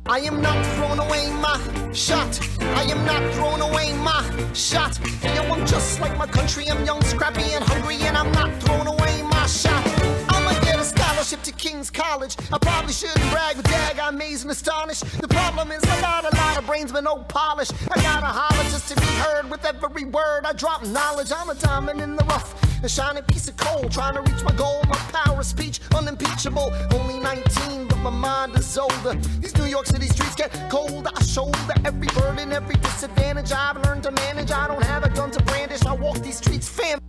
I am not throwing away my shot. I am not throwing away my shot. Yo, I'm just like my country. I'm young, scrappy, and hungry, and I'm not throwing away my shot. I'ma get a scholarship to King's College. I probably shouldn't brag, but dag, I'm amazed and astonished. The problem is I got a lot of brains but no polish. I gotta holler just to be heard. With every word I drop knowledge. I'm a diamond in the rough, a shining piece of coal, trying to reach my goal. My power of speech unimpeachable. Only 19, but my mind is older. These New York City streets get colder. I shoulder every burden, every disadvantage I've learned to manage. I don't have a gun to brandish. I walk these streets fam.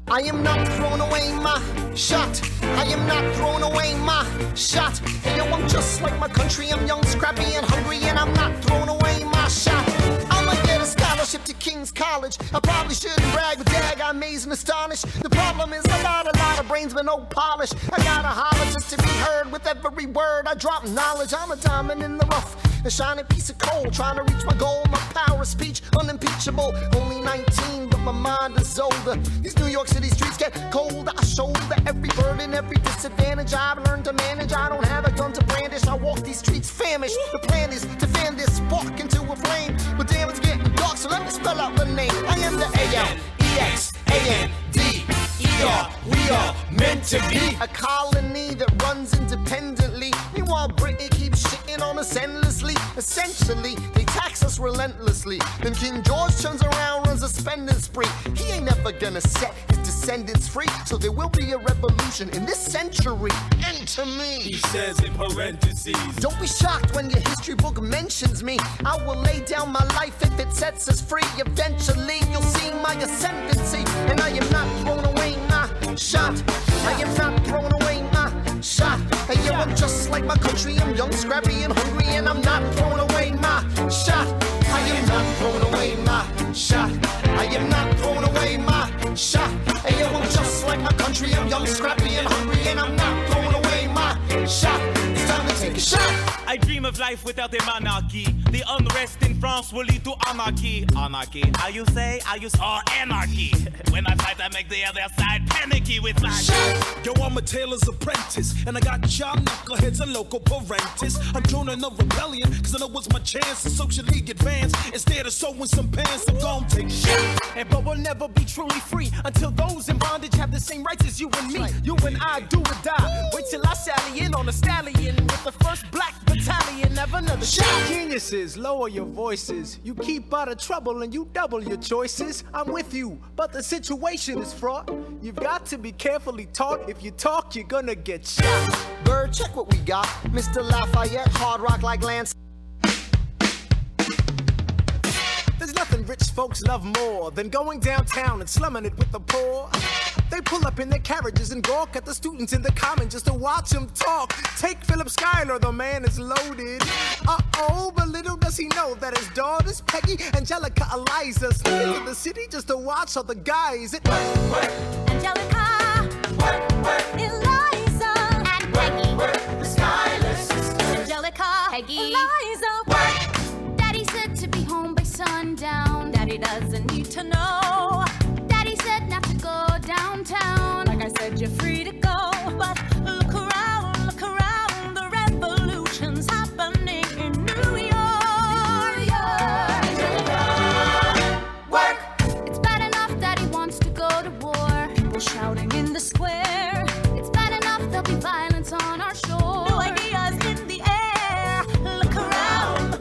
I am not throwing away my shot. I am not throwing away my shot. Hey, yo, I'm just like my country. I'm young, scrappy, and hungry, and I'm not throwing away my shot. I'ma get a scholarship to King's College. I probably shouldn't brag, but dag, I'm amazed and astonished. The problem is I got a lot of brains but no polish. I gotta holler just to be heard. With every word I drop knowledge. I'm a diamond in the rough, a shining piece of coal, trying to reach my goal. My power of speech unimpeachable. Only 19, but my mind is older. These New York City streets get colder. I shoulder every burden, every disadvantage I've learned to manage. I don't have a gun to brandish. I walk these streets famished. The plan is to fan this spark into a flame. But damn, it's getting dark, so let me spell out the name. I am the A-L-E-X-A-N-D-E-R. We are meant to be a colony that runs independently. Meanwhile, Britain keeps shitting on us endlessly. Essentially, they tax us relentlessly. Then King George turns around, runs a spending spree. He ain't never gonna set his descendants free. So there will be a revolution in this century. Enter me. He says in parentheses. Don't be shocked when your history book mentions me. I will lay down my life if it sets us free. Eventually, you'll see my ascendancy. And I am not throwing away my shot. I am not throwing away my shot. Hey, yo, I'm just like my country. I'm young, scrappy, and hungry, and I'm not throwing away my shot. I am not throwing away my shot. I am not throwing away my shot. Hey, yo, I'm just like my country. I'm young, scrappy, and hungry, and I'm not throwing away my shot. It's time to take a shot. I dream of life without a monarchy. The unrest in France will lead to anarchy. Anarchy, how you say? Or anarchy. When I fight, I make the other side panicky with my shot. Yo, I'm a tailor's apprentice, and I got y'all knuckleheads and local parentis. I'm joining a rebellion, cause I know it's my chance to socially advance. Instead of sewing some pants, I'm gon' take shit. But we'll never be truly free until those in bondage have the same rights as you and me. You and I do or die. Wait till I sally in on a stallion with the first black battalion of another shot. Geniuses, lower your voices. You keep out of trouble and you double your choices. I'm with you, but the situation is fraught. You've got to be carefully taught. If you talk, you're gonna get shot. Bird, check what we got. Mr. Lafayette, hard rock like Lance. There's nothing rich folks love more than going downtown and slumming it with the poor. They pull up in their carriages and gawk at the students in the common just to watch them talk. Take Philip Schuyler, the man is loaded. Uh-oh, but little does he know that his daughters, Peggy, Angelica, Eliza, sneak into the city just to watch all the guys at work. Angelica, Eliza, and Peggy, The Schuyler sisters. Angelica, Peggy, Eliza, Daddy said to be home by sundown. Daddy doesn't need to know. Daddy said not to go downtown. Like I said, you're free to go. But look around, the revolution's happening in New York. Angelica, Work. it's bad enough Daddy wants to go to war. People shouting in the square. It's bad enough there'll be violence on our shore. New ideas in the air. Look around,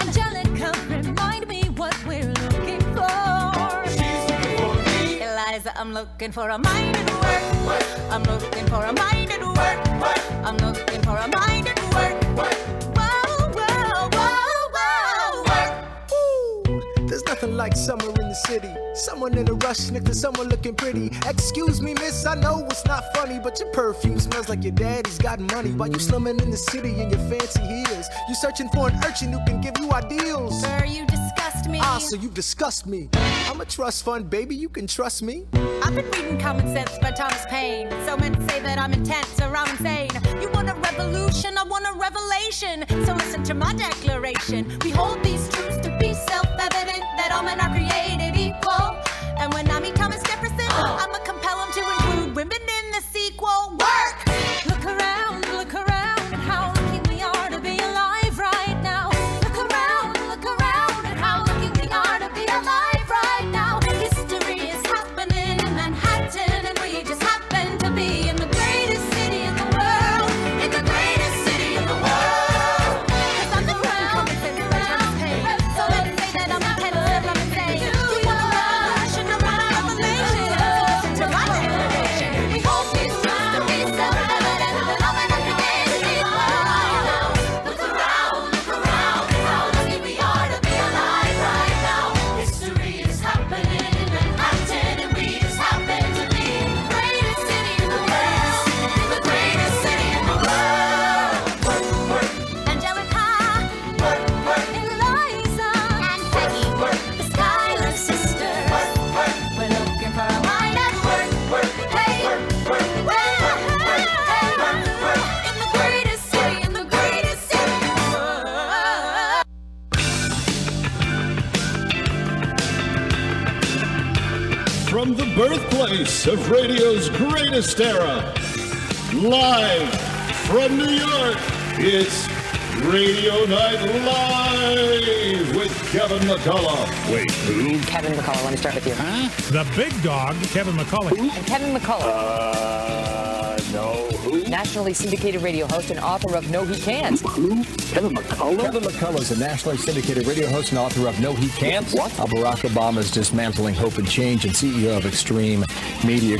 Angelica, remind me what we're looking for. She's looking for me. Eliza, I'm looking for a mind at work. I'm looking for a mind at work. I'm looking for a mind at work. Whoa, whoa, whoa, whoa. Ooh, there's nothing like summer in the city. Someone in a rush next to someone looking pretty. Excuse me, miss, I know it's not funny, but your perfume smells like your daddy's got money. While you slumming in the city in your fancy heels, you searching for an urchin who can give you ideals. Sir, you disgust me. Ah, so you disgust me. I'm a trust fund, baby, you can trust me. I've been reading Common Sense by Thomas Paine. So men say that I'm intense or I'm insane. You want a revolution, I want a revelation. So listen to my declaration. We hold these truths to be self-evident, that all men are created equal. And when I meet Thomas Jefferson, I'ma compel him to include women in the sequel. Work! Look around at how lucky we are to be alive right birthplace of radio's greatest era. Live from New York, it's Radio Night Live with Kevin McCullough. Wait, who? Kevin McCullough, let me start with you. Huh? The big dog, Kevin McCullough. And Kevin McCullough. No, who? Nationally syndicated radio host and author of No He Can't. Who? Kevin McCullough? Kevin McCullough is a nationally syndicated radio host and author of No He Can't. What? How Barack Obama is dismantling hope and change, and CEO of Extreme Media.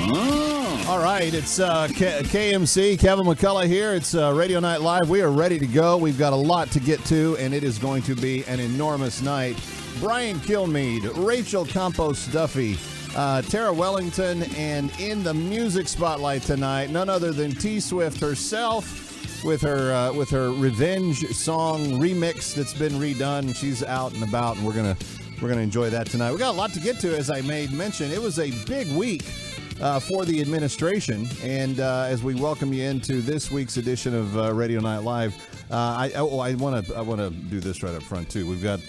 All right, it's KMC, Kevin McCullough here. It's Radio Night Live. We are ready to go. We've got a lot to get to, and it is going to be an enormous night. Brian Kilmeade, Rachel Campos Duffy, Tara Wellington, and in the music spotlight tonight, none other than T Swift herself with her Revenge song remix that's been redone. She's out and about, and we're gonna enjoy that tonight. We got a lot to get to, as I made mention. It was a big week for the administration, and as we welcome you into this week's edition of Radio Night Live, I want to do this right up front too. We've got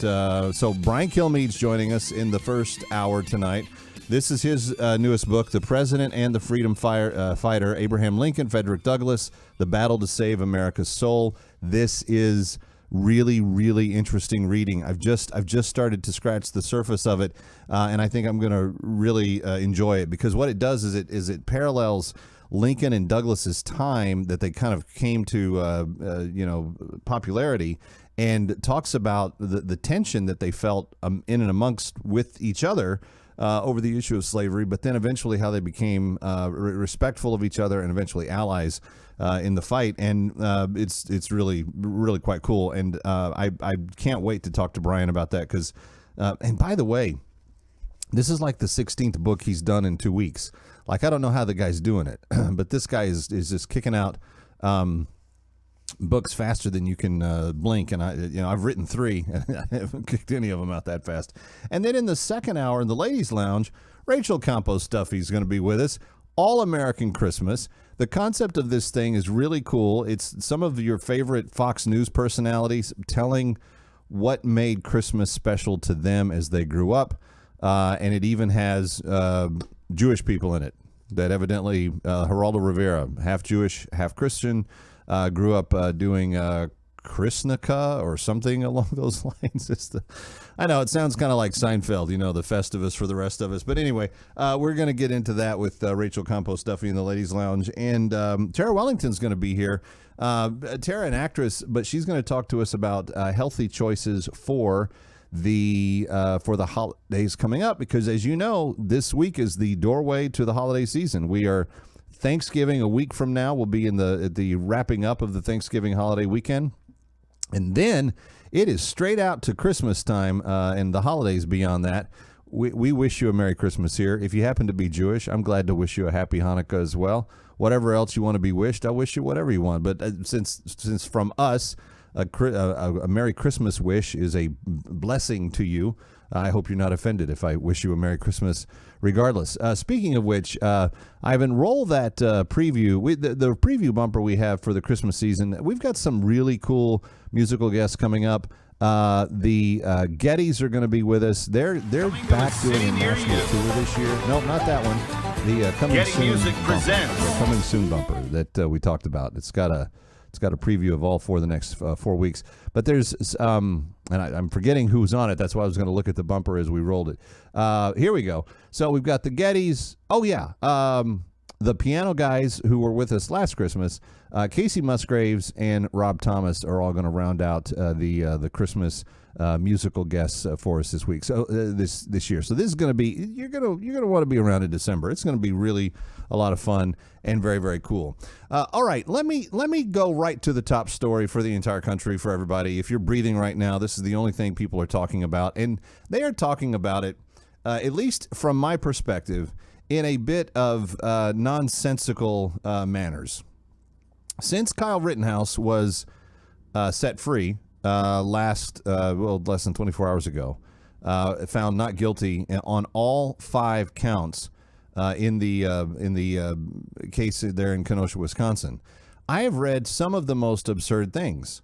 so Brian Kilmeade's joining us in the first hour tonight. This is his newest book, The President and the Freedom Fighter, Abraham Lincoln, Frederick Douglass, The Battle to Save America's Soul. This is really, really interesting reading. I've just started to scratch the surface of it, and I think I'm going to really enjoy it, because what it does is it parallels Lincoln and Douglas's time that they kind of came to popularity, and talks about the tension that they felt in and amongst with each other over the issue of slavery, but then eventually how they became respectful of each other and eventually allies in the fight. And it's really, really quite cool. And I can't wait to talk to Brian about that, because and by the way, this is like the 16th book he's done in 2 weeks. Like, I don't know how the guy's doing it, but this guy is just kicking out books faster than you can blink. And I've written 3, and I haven't kicked any of them out that fast. And then in the second hour in the Ladies Lounge, Rachel Campos Duffy is going to be with us. All American Christmas. The concept of this thing is really cool. It's some of your favorite Fox News personalities telling what made Christmas special to them as they grew up. And it even has Jewish people in it that evidently Geraldo Rivera, half Jewish, half Christian, grew up doing Christnica or something along those lines. I know it sounds kind of like Seinfeld, the Festivus for the rest of us. But anyway, we're going to get into that with Rachel Campos Duffy in the Ladies Lounge. And Tara Wellington's going to be here. Tara, an actress, but she's going to talk to us about healthy choices for the holidays coming up, because as you know, this week is the doorway to the holiday season. We are Thanksgiving a week from now. We'll be in the wrapping up of the Thanksgiving holiday weekend, and then it is straight out to Christmas time and the holidays beyond that. We wish you a Merry Christmas here. If you happen to be Jewish, I'm glad to wish you a Happy Hanukkah as well. Whatever else you want to be wished, I wish you whatever you want. But since from us, a Merry Christmas wish is a blessing to you, I hope you're not offended if I wish you a Merry Christmas regardless. Speaking of which, I've enrolled that preview. The preview bumper we have for the Christmas season, we've got some really cool musical guests coming up. The Gettys are going to be with us. They're back doing a national tour this year. No, not that one. The Coming Getty Soon Music bumper. presents. The Coming Soon bumper that we talked about. It's got a preview of all for the next 4 weeks. But there's, and I'm forgetting who's on it. That's why I was going to look at the bumper as we rolled it. Here we go. So we've got the Gettys. Oh, yeah. The piano guys who were with us last Christmas, Casey Musgraves and Rob Thomas, are all going to round out the Christmas musical guests for us this week. So this year. So this is going to be, you're going to want to be around in December. It's going to be really a lot of fun and very, very cool. All right, let me go right to the top story for the entire country, for everybody. If you're breathing right now, this is the only thing people are talking about, and they are talking about it, at least from my perspective, in a bit of nonsensical manners. Since Kyle Rittenhouse was set free less than 24 hours ago, found not guilty on all 5 counts in the case there in Kenosha, Wisconsin, I have read some of the most absurd things.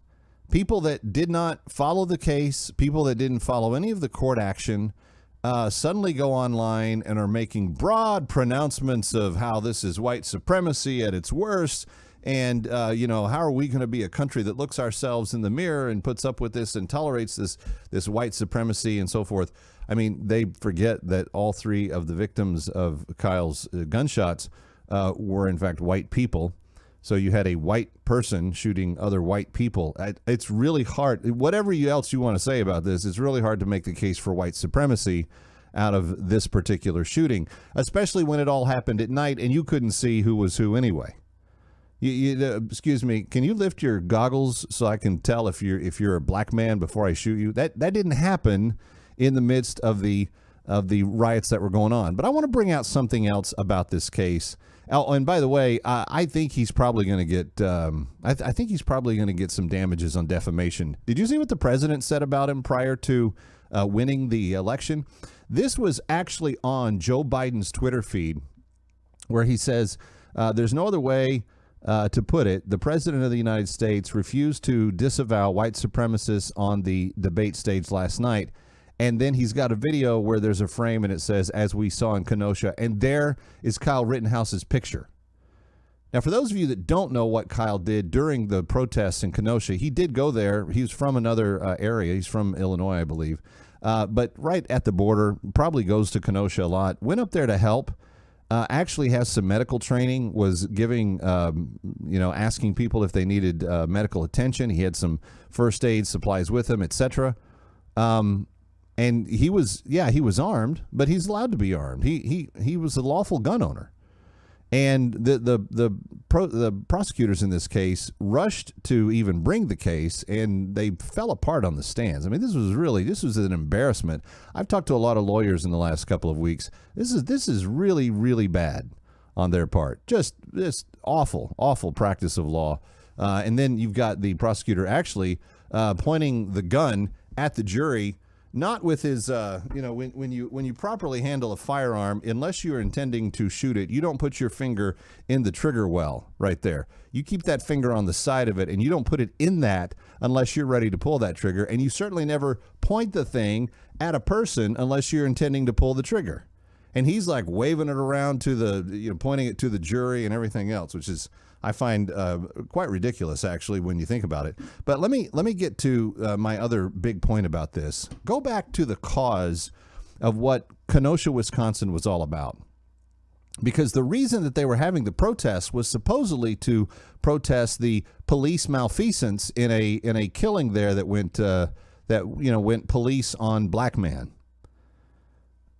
People that did not follow the case, people that didn't follow any of the court action, suddenly go online and are making broad pronouncements of how this is white supremacy at its worst. And, how are we going to be a country that looks ourselves in the mirror and puts up with this and tolerates this white supremacy and so forth? I mean, they forget that all three of the victims of Kyle's gunshots were, in fact, white people. So you had a white person shooting other white people. It's really hard. Whatever else you want to say about this, it's really hard to make the case for white supremacy out of this particular shooting, especially when it all happened at night and you couldn't see who was who anyway. Excuse me, can you lift your goggles so I can tell if you're a black man before I shoot you? That didn't happen in the midst of the riots that were going on. But I want to bring out something else about this case. Oh, and by the way, I think he's probably going to get. I think he's probably going to get some damages on defamation. Did you see what the president said about him prior to winning the election? This was actually on Joe Biden's Twitter feed, where he says, "There's no other way to put it. The president of the United States refused to disavow white supremacists on the debate stage last night." And then he's got a video where there's a frame and it says, "As we saw in Kenosha," and there is Kyle Rittenhouse's picture. Now, for those of you that don't know what Kyle did during the protests in Kenosha, he did go there. He was from another area. He's from Illinois, I believe. But right at the border, probably goes to Kenosha a lot. Went up there to help. Actually has some medical training, was giving, asking people if they needed medical attention. He had some first aid supplies with him, etc. And he was armed, but he's allowed to be armed. He was a lawful gun owner. And the prosecutors in this case rushed to even bring the case, and they fell apart on the stands. I mean, this was an embarrassment. I've talked to a lot of lawyers in the last couple of weeks. This is really, really bad on their part. Just this awful practice of law. And then you've got the prosecutor actually pointing the gun at the jury. Not with his, when you properly handle a firearm, unless you're intending to shoot it, you don't put your finger in the trigger well right there. You keep that finger on the side of it, and you don't put it in that unless you're ready to pull that trigger. And you certainly never point the thing at a person unless you're intending to pull the trigger. And he's like waving it around to pointing it to the jury and everything else, which is, I find quite ridiculous, actually, when you think about it. But let me get to my other big point about this. Go back to the cause of what Kenosha, Wisconsin was all about. Because the reason that they were having the protests was supposedly to protest the police malfeasance in a killing there that went police on black man.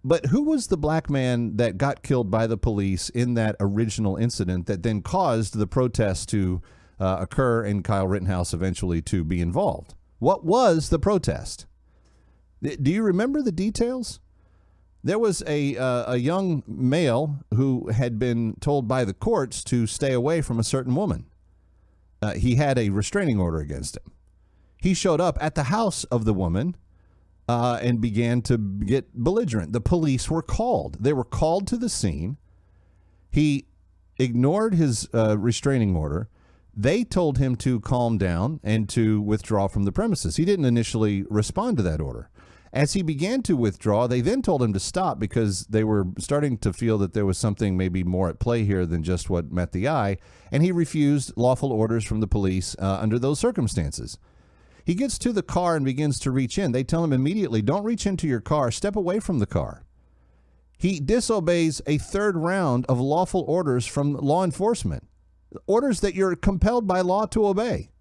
But who was the black man that got killed by the police in that original incident that then caused the protests to occur and Kyle Rittenhouse eventually to be involved? What was the protest? Do you remember the details? There was a young male who had been told by the courts to stay away from a certain woman. He had a restraining order against him. He showed up at the house of the woman and began to get belligerent. The police were called. They were called to the scene. He ignored his restraining order. They told him to calm down and to withdraw from the premises. He didn't initially respond to that order. As he began to withdraw, they then told him to stop because they were starting to feel that there was something maybe more at play here than just what met the eye, and he refused lawful orders from the police under those circumstances. He gets to the car and begins to reach in. They tell him immediately, "Don't reach into your car. Step away from the car." He disobeys a third round of lawful orders from law enforcement, orders that you're compelled by law to obey.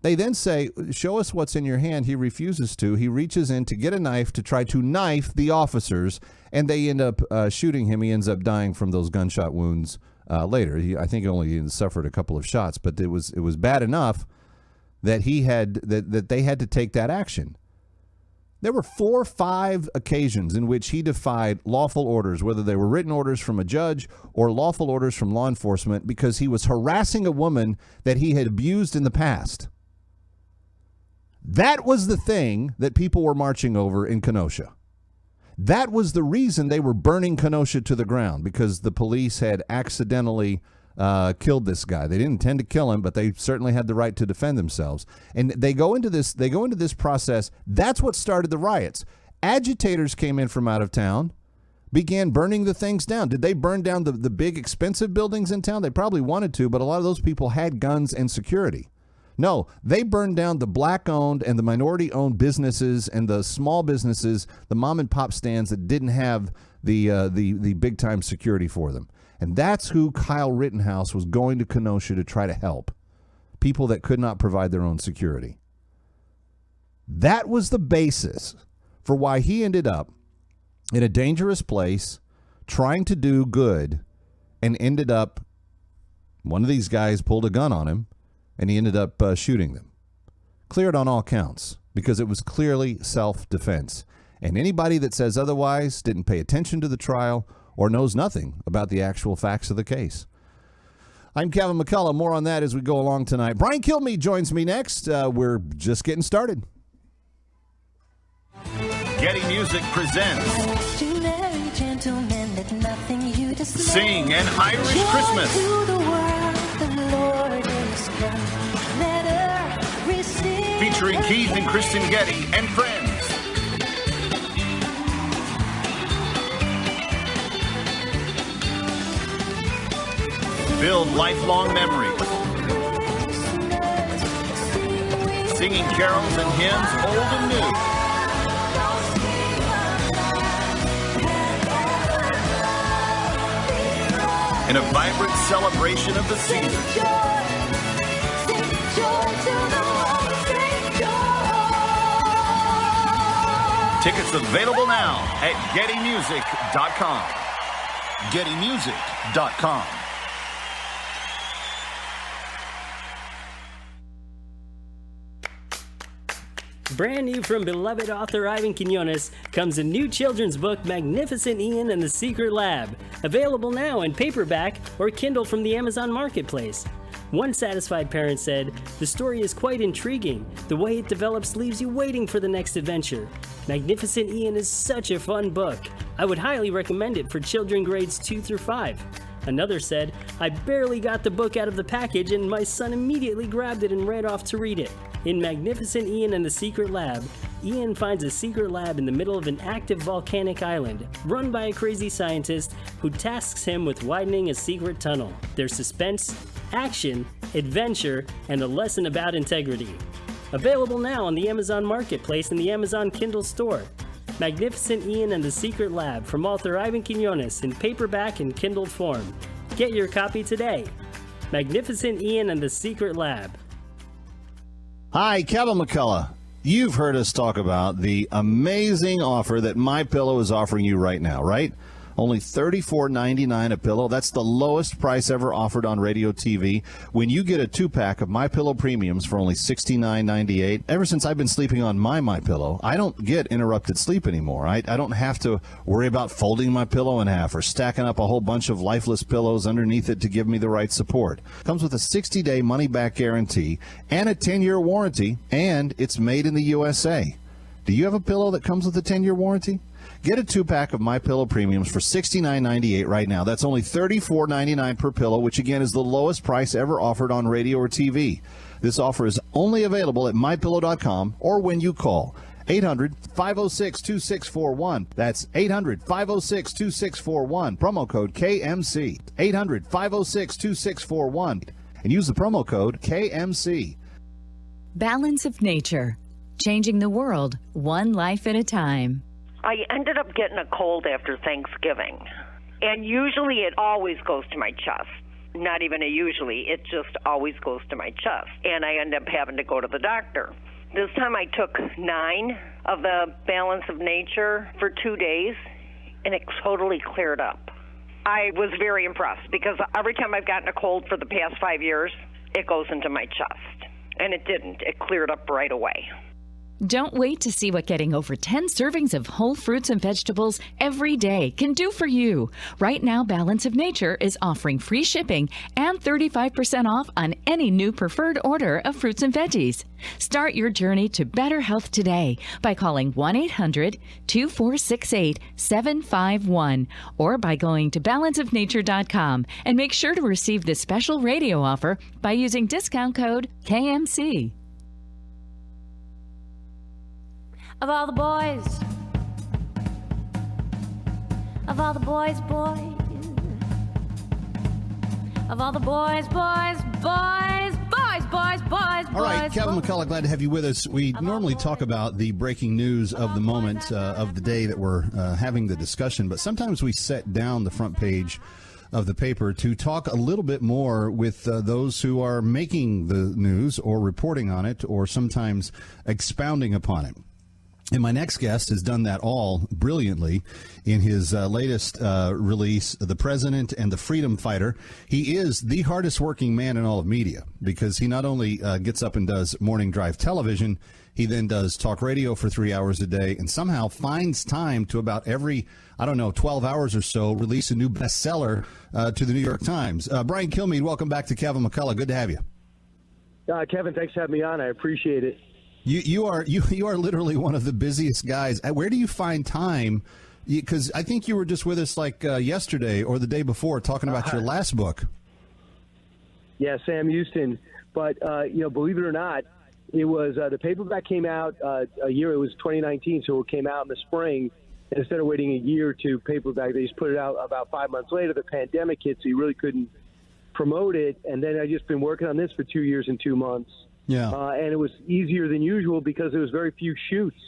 They then say, "Show us what's in your hand." He refuses to. He reaches in to get a knife to try to knife the officers, and they end up shooting him. He ends up dying from those gunshot wounds later. I think only suffered a couple of shots, but it was bad enough that they had to take that action. There were 4 or 5 occasions in which he defied lawful orders, whether they were written orders from a judge or lawful orders from law enforcement, because he was harassing a woman that he had abused in the past. That was the thing that people were marching over in Kenosha. That was the reason they were burning Kenosha to the ground, because the police had accidentally killed this guy. They didn't intend to kill him, but they certainly had the right to defend themselves. And they go into this process. That's what started the riots. Agitators came in from out of town, began burning the things down. Did they burn down the big expensive buildings in town? They probably wanted to, but a lot of those people had guns and security. No, they burned down the black-owned and the minority-owned businesses and the small businesses, the mom-and-pop stands that didn't have the big-time security for them. And that's who Kyle Rittenhouse was going to Kenosha to try to help, people that could not provide their own security. That was the basis for why he ended up in a dangerous place trying to do good and ended up, one of these guys pulled a gun on him, and he ended up shooting them. Cleared on all counts because it was clearly self-defense. And anybody that says otherwise didn't pay attention to the trial or knows nothing about the actual facts of the case. I'm Kevin McCullough. More on that as we go along tonight. Brian Kilmeade joins me next. We're just getting started. Getty Music presents Sing an Irish Christmas. Featuring Keith and Kristen Getty and friends. Build lifelong memories. Singing carols and hymns old and new. In a vibrant celebration of the season. Tickets available now at GettyMusic.com. GettyMusic.com. Brand new from beloved author Ivan Quinones comes a new children's book, Magnificent Ian and the Secret Lab, available now in paperback or Kindle from the Amazon Marketplace. One satisfied parent said, "The story is quite intriguing. The way it develops leaves you waiting for the next adventure. Magnificent Ian is such a fun book. I would highly recommend it for children grades 2 through 5. Another said, "I barely got the book out of the package and my son immediately grabbed it and ran off to read it." In Magnificent Ian and the Secret Lab, Ian finds a secret lab in the middle of an active volcanic island, run by a crazy scientist who tasks him with widening a secret tunnel. There's suspense, action, adventure, and a lesson about integrity. Available now on the Amazon Marketplace and the Amazon Kindle store. Magnificent Ian and the Secret Lab from author Ivan Quinones in paperback and Kindle form. Get your copy today. Magnificent Ian and the Secret Lab. Hi, Kevin McCullough. You've heard us talk about the amazing offer that MyPillow is offering you right now, right? Only $34.99 a pillow. That's the lowest price ever offered on radio TV. When you get a 2-pack of MyPillow Premiums for only $69.98, ever since I've been sleeping on my MyPillow, I don't get interrupted sleep anymore. I don't have to worry about folding my pillow in half or stacking up a whole bunch of lifeless pillows underneath it to give me the right support. Comes with a 60-day money-back guarantee and a 10-year warranty, and it's made in the USA. Do you have a pillow that comes with a 10-year warranty? Get a 2-pack of MyPillow Premiums for $69.98 right now. That's only $34.99 per pillow, which again is the lowest price ever offered on radio or TV. This offer is only available at MyPillow.com or when you call 800-506-2641. That's 800-506-2641. Promo code KMC. 800-506-2641. And use the promo code KMC. Balance of Nature. Changing the world, one life at a time. I ended up getting a cold after Thanksgiving, and usually it always goes to my chest. Not even a usually, it just always goes to my chest, and I end up having to go to the doctor. This time I took 9 of the Balance of Nature for 2 days, and it totally cleared up. I was very impressed because every time I've gotten a cold for the past 5 years, it goes into my chest, and it didn't. It cleared up right away. Don't wait to see what getting over 10 servings of whole fruits and vegetables every day can do for you. Right now, Balance of Nature is offering free shipping and 35% off on any new preferred order of fruits and veggies. Start your journey to better health today by calling 1-800-2468-751 or by going to balanceofnature.com and make sure to receive this special radio offer by using discount code KMC. Of all the boys Of all the boys, of all the boys. All right, Kevin McCullough, glad to have you with us. We normally talk about the breaking news of the moment, of the day that we're having the discussion, but sometimes we set down the front page of the paper to talk a little bit more with those who are making the news or reporting on it or sometimes expounding upon it. And my next guest has done that all brilliantly in his latest release, The President and the Freedom Fighter. He is the hardest working man in all of media because he not only gets up and does morning drive television, he then does talk radio for 3 hours a day and somehow finds time to about every, 12 hours or so, release a new bestseller to the New York Times. Brian Kilmeade, welcome back to Kevin McCullough. Good to have you. Kevin, thanks for having me on. I appreciate it. You are literally one of the busiest guys. Where do you find time? Because I think you were just with us like yesterday or the day before talking about your last book. Yeah, Sam Houston. But, believe it or not, it was the paperback came out a year. It was 2019, so it came out in the spring. And instead of waiting a year to paperback, they just put it out about 5 months later. The pandemic hit, so you really couldn't promote it. And then I just been working on this for 2 years and 2 months. Yeah. And it was easier than usual because there was very few shoots.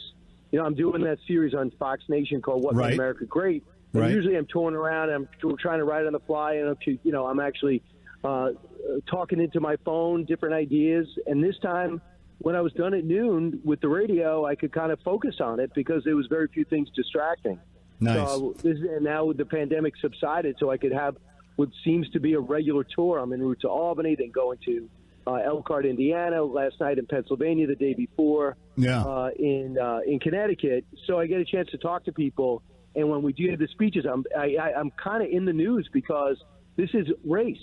I'm doing that series on Fox Nation called What Made America Great. And usually I'm touring around and I'm trying to write on the fly. And I'm actually talking into my phone, different ideas. And this time, when I was done at noon with the radio, I could kind of focus on it because there was very few things distracting. Nice. So and now the pandemic subsided, so I could have what seems to be a regular tour. I'm en route to Albany, then going to Elkhart, Indiana, last night in Pennsylvania, the day before in Connecticut. So I get a chance to talk to people, and when we do have the speeches, I'm kind of in the news because this is race.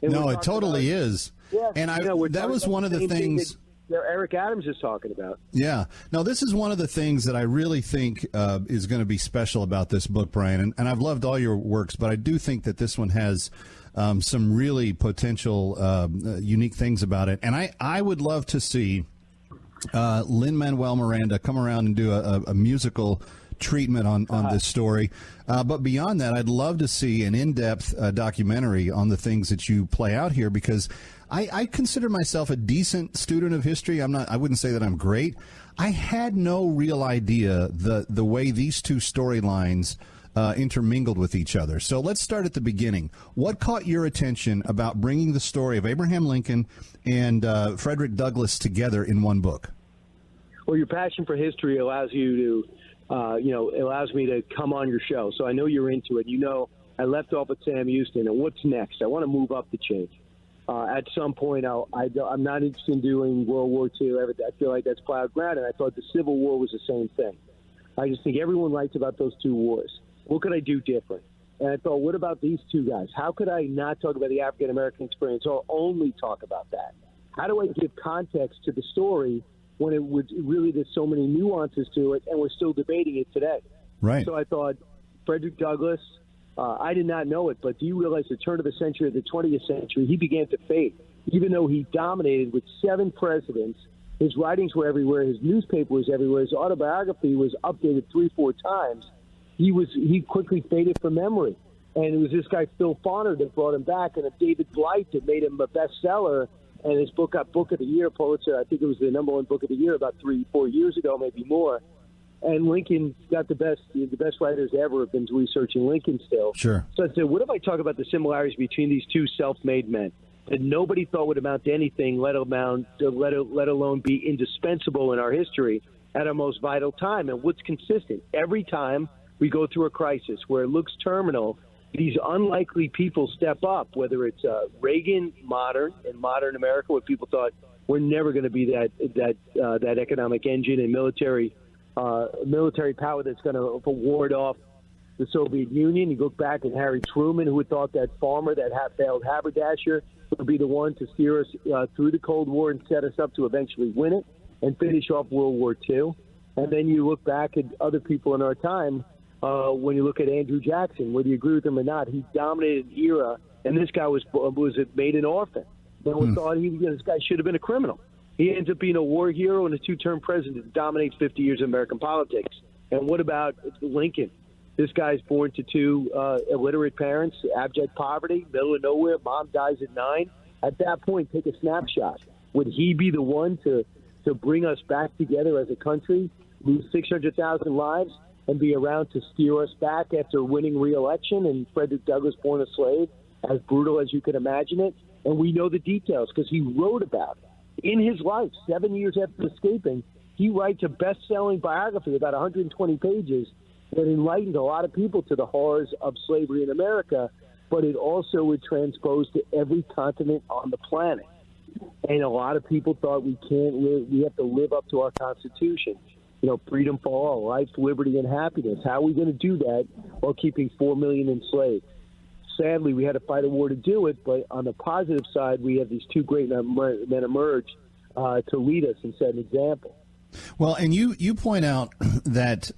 And no, it totally is. Yeah, and that was one of the things that Eric Adams is talking about. Yeah. No, this is one of the things that I really think is going to be special about this book, Brian. And I've loved all your works, but I do think that this one has some really potential unique things about it. And I would love to see Lin-Manuel Miranda come around and do a musical treatment on this story. But beyond that, I'd love to see an in-depth documentary on the things that you play out here because I consider myself a decent student of history. I wouldn't say that I'm great. I had no real idea the way these two storylines intermingled with each other. So let's start at the beginning. What caught your attention about bringing the story of Abraham Lincoln and Frederick Douglass together in one book? Well, your passion for history allows you to, allows me to come on your show. So I know you're into it. I left off at Sam Houston, and what's next? I want to move up the chain. At some point, I'm not interested in doing World War II. I feel like that's plowed ground, and I thought the Civil War was the same thing. I just think everyone writes about those two wars. What could I do different? And I thought, what about these two guys? How could I not talk about the African-American experience or only talk about that? How do I give context to the story when it would really there's so many nuances to it, and we're still debating it today? Right. So I thought, Frederick Douglass, I did not know it, but do you realize the turn of the century, of the 20th century, he began to fade. Even though he dominated with 7 presidents, his writings were everywhere, his newspaper was everywhere, his autobiography was updated 3-4 times. He quickly faded from memory. And it was this guy, Phil Fonner, that brought him back, and David Blight that made him a bestseller. And his book got Book of the Year, Pulitzer. I think it was the #1 book of the year about 3-4 years ago, maybe more. And Lincoln got the best writers ever have been researching Lincoln still. Sure. So I said, what if I talk about the similarities between these two self-made men that nobody thought would amount to anything, let alone be indispensable in our history at our most vital time? And what's consistent? Every time we go through a crisis where it looks terminal, these unlikely people step up, whether it's Reagan, in modern America, where people thought we're never going to be that economic engine and military power that's going to ward off the Soviet Union. You look back at Harry Truman, who had thought that farmer, that failed haberdasher, would be the one to steer us through the Cold War and set us up to eventually win it and finish off World War II. And then you look back at other people in our time. When you look at Andrew Jackson, whether you agree with him or not, he dominated an era, and this guy was made an orphan. No one thought this guy should have been a criminal. He ends up being a war hero and a 2-term president that dominates 50 years of American politics. And what about Lincoln? This guy's born to two illiterate parents, abject poverty, middle of nowhere. Mom dies at 9. At that point, take a snapshot. Would he be the one to bring us back together as a country, lose 600,000 lives, and be around to steer us back after winning re-election and Frederick Douglass born a slave, as brutal as you can imagine it? And we know the details because he wrote about it. In his life, 7 years after escaping, he writes a best-selling biography, about 120 pages, that enlightened a lot of people to the horrors of slavery in America, but it also would transpose to every continent on the planet. And a lot of people thought we have to live up to our Constitution. Freedom for all, life, liberty, and happiness. How are we going to do that while keeping 4 million enslaved? Sadly, we had to fight a war to do it, but on the positive side, we have these two great men emerge to lead us and set an example. Well, and you point out that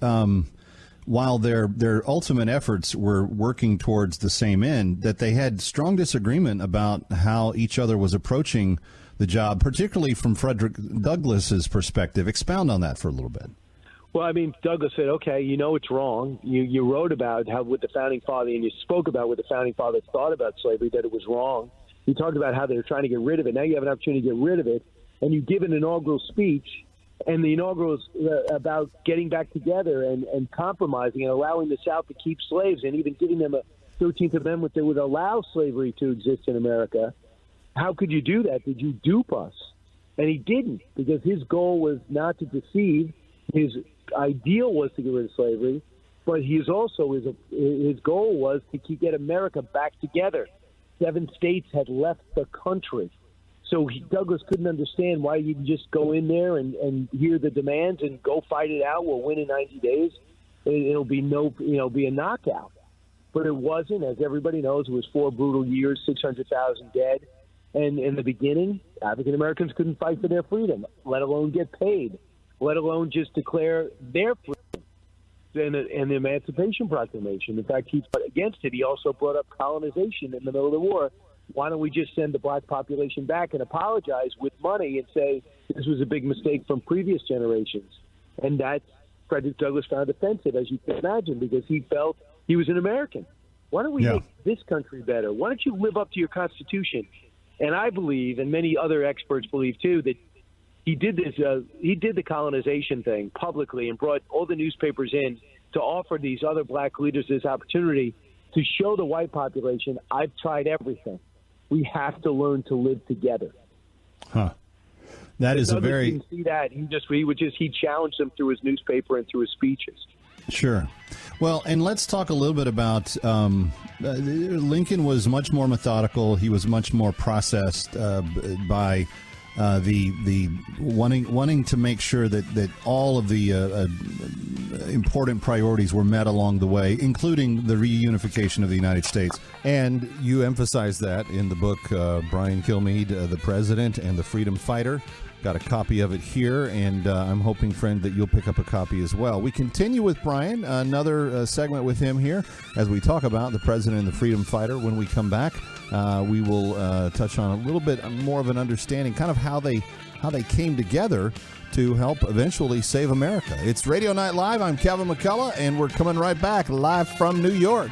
while their ultimate efforts were working towards the same end, that they had strong disagreement about how each other was approaching the job, particularly from Frederick Douglass's perspective. Expound on that for a little bit. Well, I mean, Douglass said, okay, it's wrong. You wrote about how with the Founding Father, and you spoke about what the Founding Fathers thought about slavery, that it was wrong. You talked about how they were trying to get rid of it. Now you have an opportunity to get rid of it, and you give an inaugural speech, and the inaugural is about getting back together and compromising and allowing the South to keep slaves and even giving them a 13th Amendment that would allow slavery to exist in America. How could you do that? Did you dupe us? And he didn't, because his goal was not to deceive. His ideal was to get rid of slavery, but his goal was to get America back together. 7 states had left the country. So Douglass couldn't understand why you can just go in there and hear the demands and go fight it out. We'll win in 90 days. It'll be be a knockout. But it wasn't. As everybody knows, it was 4 brutal years, 600,000 dead. And in the beginning, African Americans couldn't fight for their freedom, let alone get paid, let alone just declare their freedom and the Emancipation Proclamation. In fact, he fought against it. He also brought up colonization in the middle of the war. Why don't we just send the black population back and apologize with money and say this was a big mistake from previous generations? And that Frederick Douglass found offensive, as you can imagine, because he felt he was an American. Why don't we make this country better? Why don't you live up to your Constitution? And I believe, and many other experts believe too, that he did this. He did the colonization thing publicly and brought all the newspapers in to offer these other black leaders this opportunity to show the white population, I've tried everything. We have to learn to live together. Huh. That is a very. Didn't see that. He challenged them through his newspaper and through his speeches. Sure. Well, and let's talk a little bit about Lincoln was much more methodical. He was much more processed by the wanting to make sure that all of the important priorities were met along the way, including the reunification of the United States. And you emphasize that in the book, Brian Kilmeade, The President and the Freedom Fighter. Got a copy of it here, and I'm hoping, friend, that you'll pick up a copy as well. We continue with Brian, another segment with him here, as we talk about the President and the Freedom Fighter. When we come back, we will touch on a little bit more of an understanding, kind of how they came together to help eventually save America. It's Radio Night Live. I'm Kevin McCullough, and we're coming right back live from New York.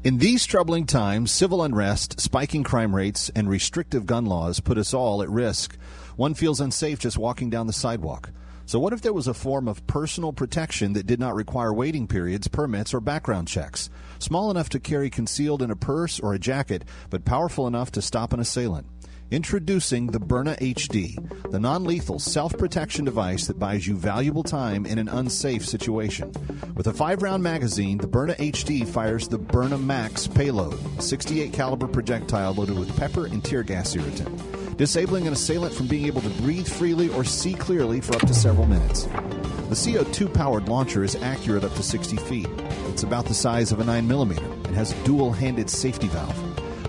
In these troubling times, civil unrest, spiking crime rates, and restrictive gun laws put us all at risk. One feels unsafe just walking down the sidewalk. So what if there was a form of personal protection that did not require waiting periods, permits, or background checks? Small enough to carry concealed in a purse or a jacket, but powerful enough to stop an assailant. Introducing the Byrna HD, the non-lethal self-protection device that buys you valuable time in an unsafe situation. With a 5-round magazine, the Byrna HD fires the Byrna Max payload, a 68 caliber projectile loaded with pepper and tear gas irritant, disabling an assailant from being able to breathe freely or see clearly for up to several minutes. The CO2-powered launcher is accurate up to 60 feet. It's about the size of a 9mm and has a dual-handed safety valve.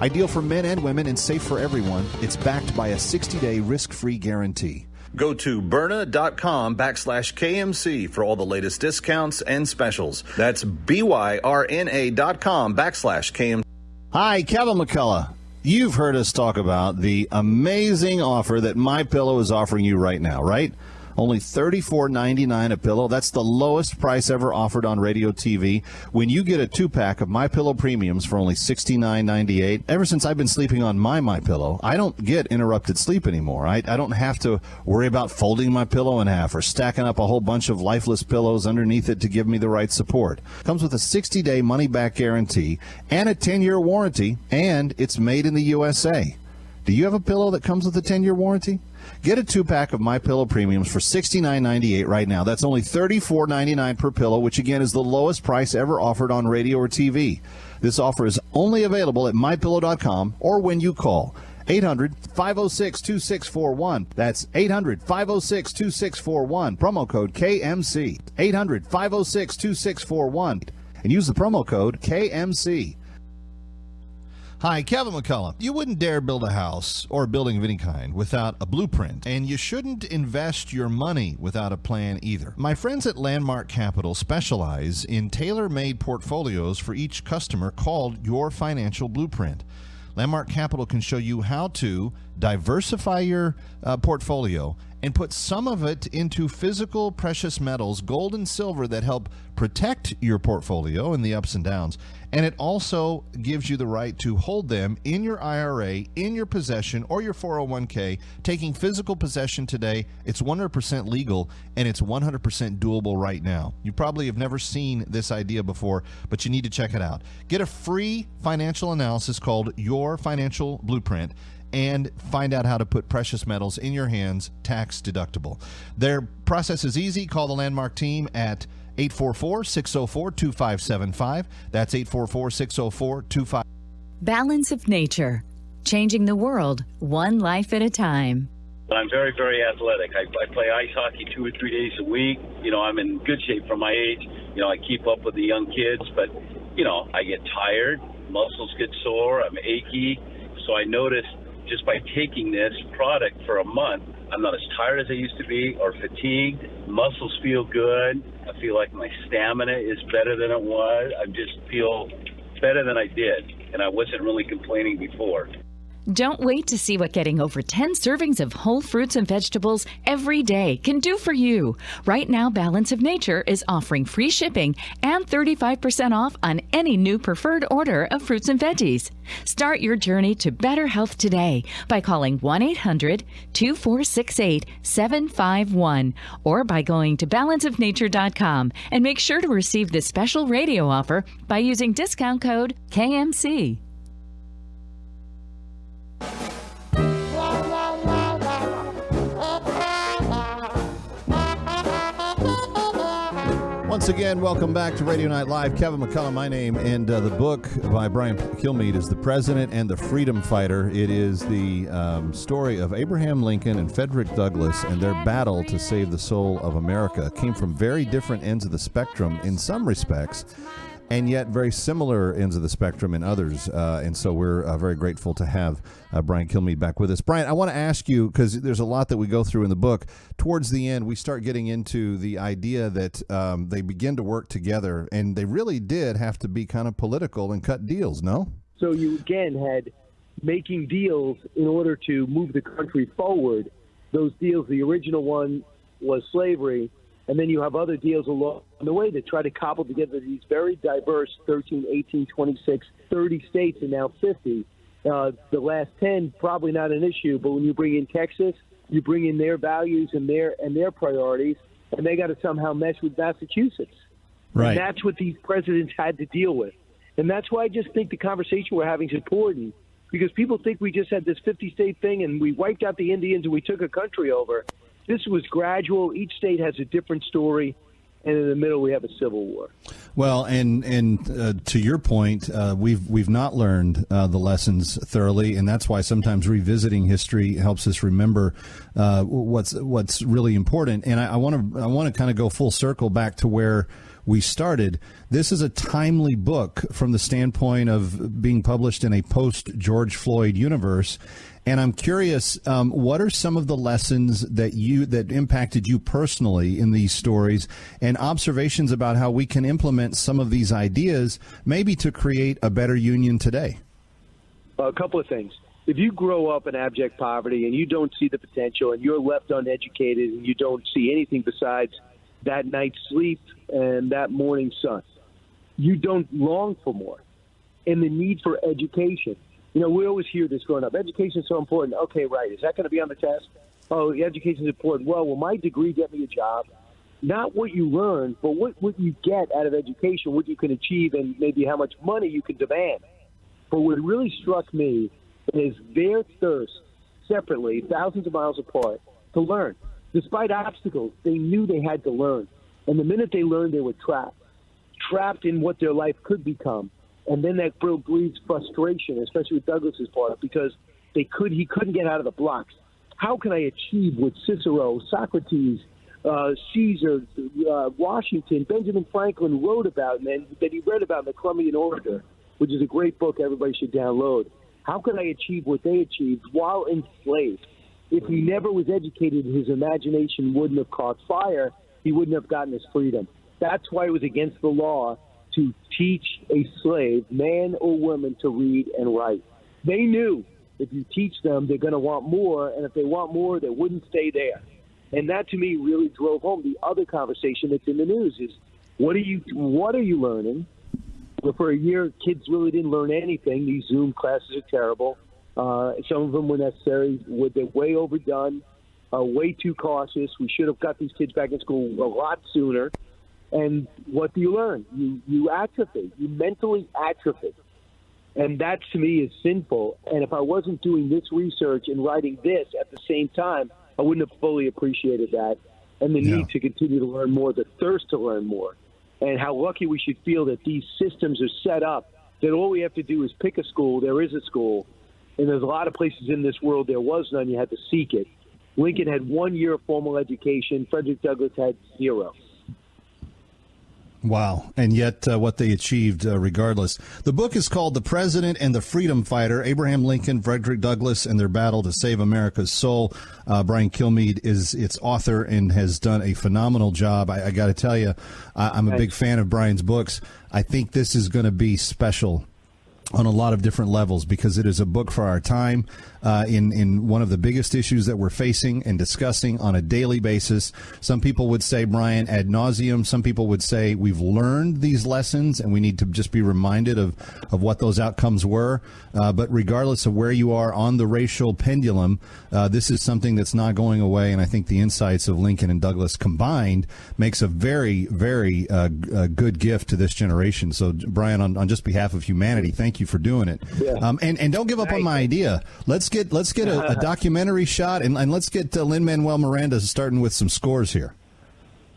Ideal for men and women and safe for everyone, it's backed by a 60-day risk-free guarantee. Go to Byrna.com/KMC for all the latest discounts and specials. That's BYRNA.com/KMC. Hi, Kevin McCullough. You've heard us talk about the amazing offer that MyPillow is offering you right now, right? Only $34.99 a pillow. That's the lowest price ever offered on radio TV. When you get a 2-pack of MyPillow Premiums for only $69.98, ever since I've been sleeping on my MyPillow, I don't get interrupted sleep anymore. I don't have to worry about folding my pillow in half or stacking up a whole bunch of lifeless pillows underneath it to give me the right support. Comes with a 60-day money-back guarantee and a 10-year warranty, and it's made in the USA. Do you have a pillow that comes with a 10-year warranty? Get a 2-pack of MyPillow Premiums for $69.98 right now. That's only $34.99 per pillow, which again is the lowest price ever offered on radio or TV. This offer is only available at MyPillow.com or when you call 800-506-2641. That's 800-506-2641. Promo code KMC. 800-506-2641. And use the promo code KMC. Hi, Kevin McCullough. You wouldn't dare build a house or a building of any kind without a blueprint, and you shouldn't invest your money without a plan either. My friends at Landmark Capital specialize in tailor-made portfolios for each customer called Your Financial Blueprint. Landmark Capital can show you how to diversify your portfolio and put some of it into physical precious metals, gold and silver, that help protect your portfolio in the ups and downs. And it also gives you the right to hold them in your IRA, in your possession, or your 401k. Taking physical possession today, it's 100% legal, and it's 100% doable right now. You probably have never seen this idea before, but you need to check it out. Get a free financial analysis called Your Financial Blueprint, and find out how to put precious metals in your hands tax deductible. Their process is easy. Call the Landmark team at 844-604-2575. That's 844-604-2575. Balance of Nature, changing the world one life at a time. I'm very, very athletic. I play ice hockey 2 or 3 days a week. I'm in good shape for my age. I keep up with the young kids, but, I get tired. Muscles get sore. I'm achy. So I noticed just by taking this product for a month, I'm not as tired as I used to be or fatigued. Muscles feel good. I feel like my stamina is better than it was. I just feel better than I did, and I wasn't really complaining before. Don't wait to see what getting over 10 servings of whole fruits and vegetables every day can do for you. Right now, Balance of Nature is offering free shipping and 35% off on any new preferred order of fruits and veggies. Start your journey to better health today by calling 1-800-2468-751 or by going to balanceofnature.com, and make sure to receive this special radio offer by using discount code KMC. Once again, welcome back to Radio Night Live. Kevin McCullough, my name, and the book by Brian Kilmeade is The President and the Freedom Fighter. It is the story of Abraham Lincoln and Frederick Douglass and their battle to save the soul of America. It came from very different ends of the spectrum in some respects, and yet very similar ends of the spectrum in others. And so we're very grateful to have Brian Kilmeade back with us. Brian, I want to ask you, because there's a lot that we go through in the book. Towards the end, we start getting into the idea that they begin to work together, and they really did have to be kind of political and cut deals, no? So you, again, had making deals in order to move the country forward. Those deals, the original one was slavery, and then you have other deals along the way that try to cobble together these very diverse 13, 18, 26, 30 states, and now 50. The last 10, probably not an issue, but when you bring in Texas, you bring in their values and their priorities, and they got to somehow mesh with Massachusetts. Right. And that's what these presidents had to deal with. And that's why I just think the conversation we're having is important, because people think we just had this 50-state thing and we wiped out the Indians and we took a country over. This was gradual. Each state has a different story, and in the middle we have a civil war. Well, and to your point, we've not learned the lessons thoroughly, and that's why sometimes revisiting history helps us remember what's really important. And I want to kind of go full circle back to where we started. This is a timely book from the standpoint of being published in a post-George Floyd universe. And I'm curious, what are some of the lessons that impacted you personally in these stories, and observations about how we can implement some of these ideas maybe to create a better union today? A couple of things. If you grow up in abject poverty and you don't see the potential and you're left uneducated and you don't see anything besides that night's sleep and that morning sun, you don't long for more. And the need for education. We always hear this growing up. Education is so important. Okay, right. Is that going to be on the test? Oh, education is important. Well, will my degree get me a job? Not what you learn, but what you get out of education, what you can achieve, and maybe how much money you can demand. But what really struck me is their thirst, separately, thousands of miles apart, to learn. Despite obstacles, they knew they had to learn. And the minute they learned, they were trapped in what their life could become. And then that breeds frustration, especially with Douglas's part, because he couldn't get out of the blocks. How can I achieve what Cicero, Socrates, Caesar, Washington, Benjamin Franklin wrote about and that he read about in the Columbian Orator, which is a great book everybody should download? How could I achieve what they achieved while enslaved? If he never was educated, his imagination wouldn't have caught fire. He wouldn't have gotten his freedom. That's why it was against the law to teach a slave, man or woman, to read and write. They knew if you teach them, they're going to want more, and if they want more, they wouldn't stay there. And that, to me, really drove home the other conversation that's in the news is, what are you learning? Well, for a year, kids really didn't learn anything. These Zoom classes are terrible. Some of them were necessary. They're way overdone, way too cautious. We should have got these kids back in school a lot sooner. And what do you learn? You atrophy. You mentally atrophy. And that, to me, is sinful. And if I wasn't doing this research and writing this at the same time, I wouldn't have fully appreciated that. And the need to continue to learn more, the thirst to learn more. And how lucky we should feel that these systems are set up, that all we have to do is pick a school. There is a school. And there's a lot of places in this world there was none. You had to seek it. Lincoln had 1 year of formal education. Frederick Douglass had 0. Wow. And yet what they achieved regardless. The book is called The President and the Freedom Fighter, Abraham Lincoln, Frederick Douglass, and Their Battle to Save America's Soul. Brian Kilmeade is its author and has done a phenomenal job. I got to tell you, I'm a big fan of Brian's books. I think this is going to be special on a lot of different levels because it is a book for our time in one of the biggest issues that we're facing and discussing on a daily basis. Some people would say, Brian, ad nauseum. Some people would say we've learned these lessons and we need to just be reminded of what those outcomes were. But regardless of where you are on the racial pendulum, this is something that's not going away. And I think the insights of Lincoln and Douglas combined makes a very, very good gift to this generation. So, Brian, on just behalf of humanity, thank you for doing it. Yeah. And don't give up on my idea. Let's get a documentary shot and let's get Lin-Manuel Miranda starting with some scores here.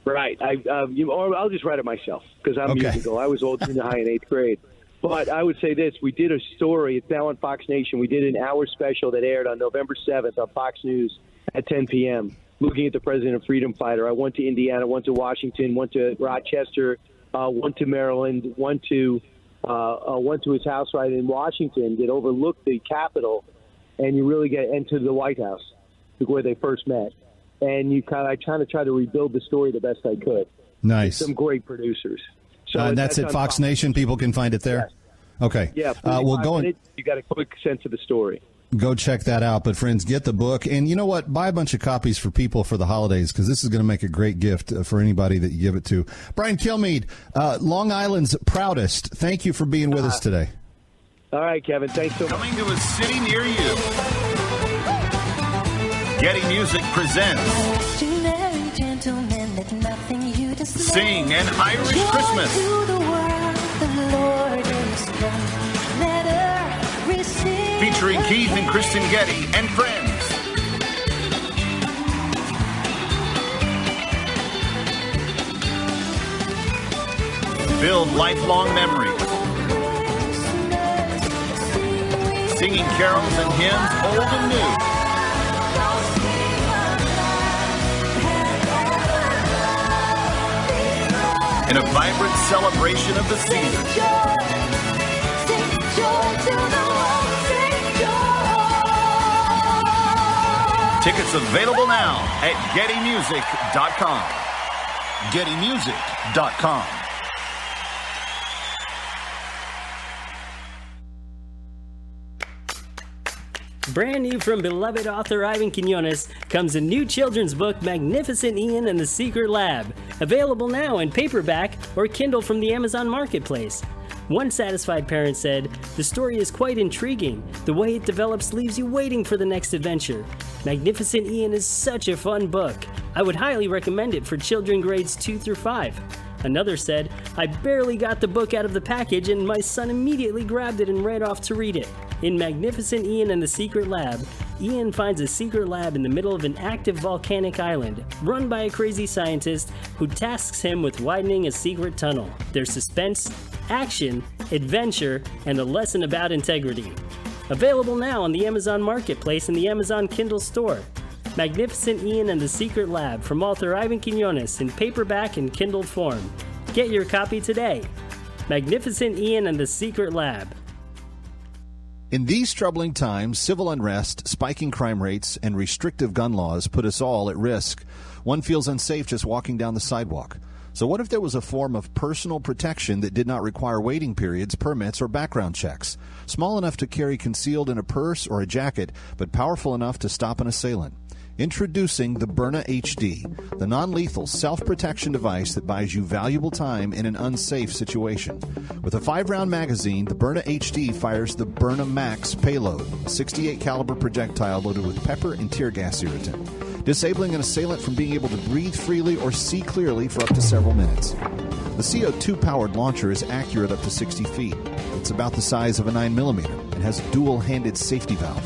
Right. Or I'll just write it myself because I'm musical. I was old junior high in 8th grade. But I would say this. We did a story. It's now on Fox Nation. We did an hour special that aired on November 7th on Fox News at 10 p.m. looking at the President and Freedom Fighter. I went to Indiana, went to Washington, went to Rochester, went to Maryland, went to his house right in Washington that overlooked the Capitol, and you really get into the White House, where they first met. And I kind of try to rebuild the story the best I could. Nice. With some great producers. So and that's at Fox Nation. People can find it there. Yes. Okay. Yeah. We'll go. You got a quick sense of the story. Go check that out. But friends, get the book, and you know what? Buy a bunch of copies for people for the holidays because this is going to make a great gift for anybody that you give it to. Brian Kilmeade, Long Island's proudest. Thank you for being with us today. All right, Kevin. Thanks so much. Coming to a city near you. Getty Music presents Sing an Irish Christmas. Featuring Keith and Kristen Getty and friends. Build lifelong memories. Singing carols and hymns old and new. In a vibrant celebration of the season. Tickets available now at GettyMusic.com. GettyMusic.com. Brand new from beloved author Ivan Quinones comes a new children's book, Magnificent Ian and the Secret Lab. Available now in paperback or Kindle from the Amazon Marketplace. One satisfied parent said, "The story is quite intriguing. The way it develops leaves you waiting for the next adventure. Magnificent Ian is such a fun book. I would highly recommend it for children grades 2 through 5. Another said, "I barely got the book out of the package and my son immediately grabbed it and ran off to read it." In Magnificent Ian and the Secret Lab, Ian finds a secret lab in the middle of an active volcanic island, run by a crazy scientist who tasks him with widening a secret tunnel. There's suspense, action, adventure, and a lesson about integrity. Available now on the Amazon Marketplace and the Amazon Kindle store. Magnificent Ian and the Secret Lab from author Ivan Quinones in paperback and Kindle form. Get your copy today. Magnificent Ian and the Secret Lab. In these troubling times, civil unrest, spiking crime rates, and restrictive gun laws put us all at risk. One feels unsafe just walking down the sidewalk. So what if there was a form of personal protection that did not require waiting periods, permits, or background checks? Small enough to carry concealed in a purse or a jacket, but powerful enough to stop an assailant. Introducing the Byrna HD, the non-lethal self-protection device that buys you valuable time in an unsafe situation. With a 5-round magazine, the Byrna HD fires the Byrna Max payload, a 68 caliber projectile loaded with pepper and tear gas irritant, disabling an assailant from being able to breathe freely or see clearly for up to several minutes. The CO2-powered launcher is accurate up to 60 feet. It's about the size of a 9mm and has a dual-handed safety valve.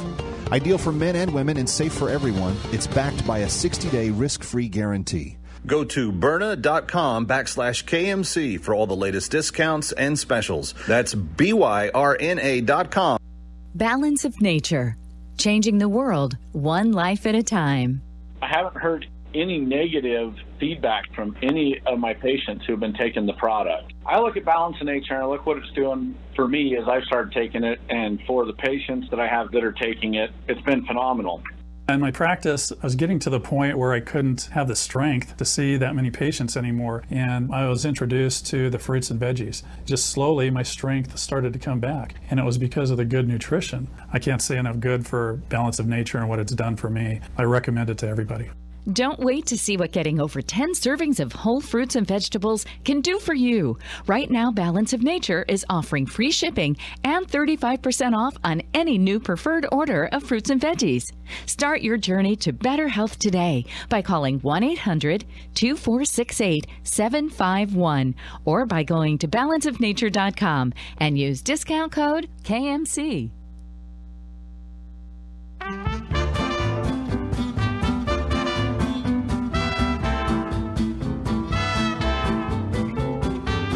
Ideal for men and women and safe for everyone, it's backed by a 60-day risk-free guarantee. Go to Byrna.com/KMC for all the latest discounts and specials. That's BYRNA.com. Balance of Nature. Changing the world, one life at a time. I haven't heard any negative feedback from any of my patients who have been taking the product. I look at Balance of Nature and I look what it's doing for me as I've started taking it, and for the patients that I have that are taking it, it's been phenomenal. In my practice, I was getting to the point where I couldn't have the strength to see that many patients anymore, and I was introduced to the fruits and veggies. Just slowly, my strength started to come back, and it was because of the good nutrition. I can't say enough good for Balance of Nature and what it's done for me. I recommend it to everybody. Don't wait to see what getting over 10 servings of whole fruits and vegetables can do for you. Right now, Balance of Nature is offering free shipping and 35% off on any new preferred order of fruits and veggies. Start your journey to better health today by calling 1-800-2468-751 or by going to balanceofnature.com and use discount code KMC.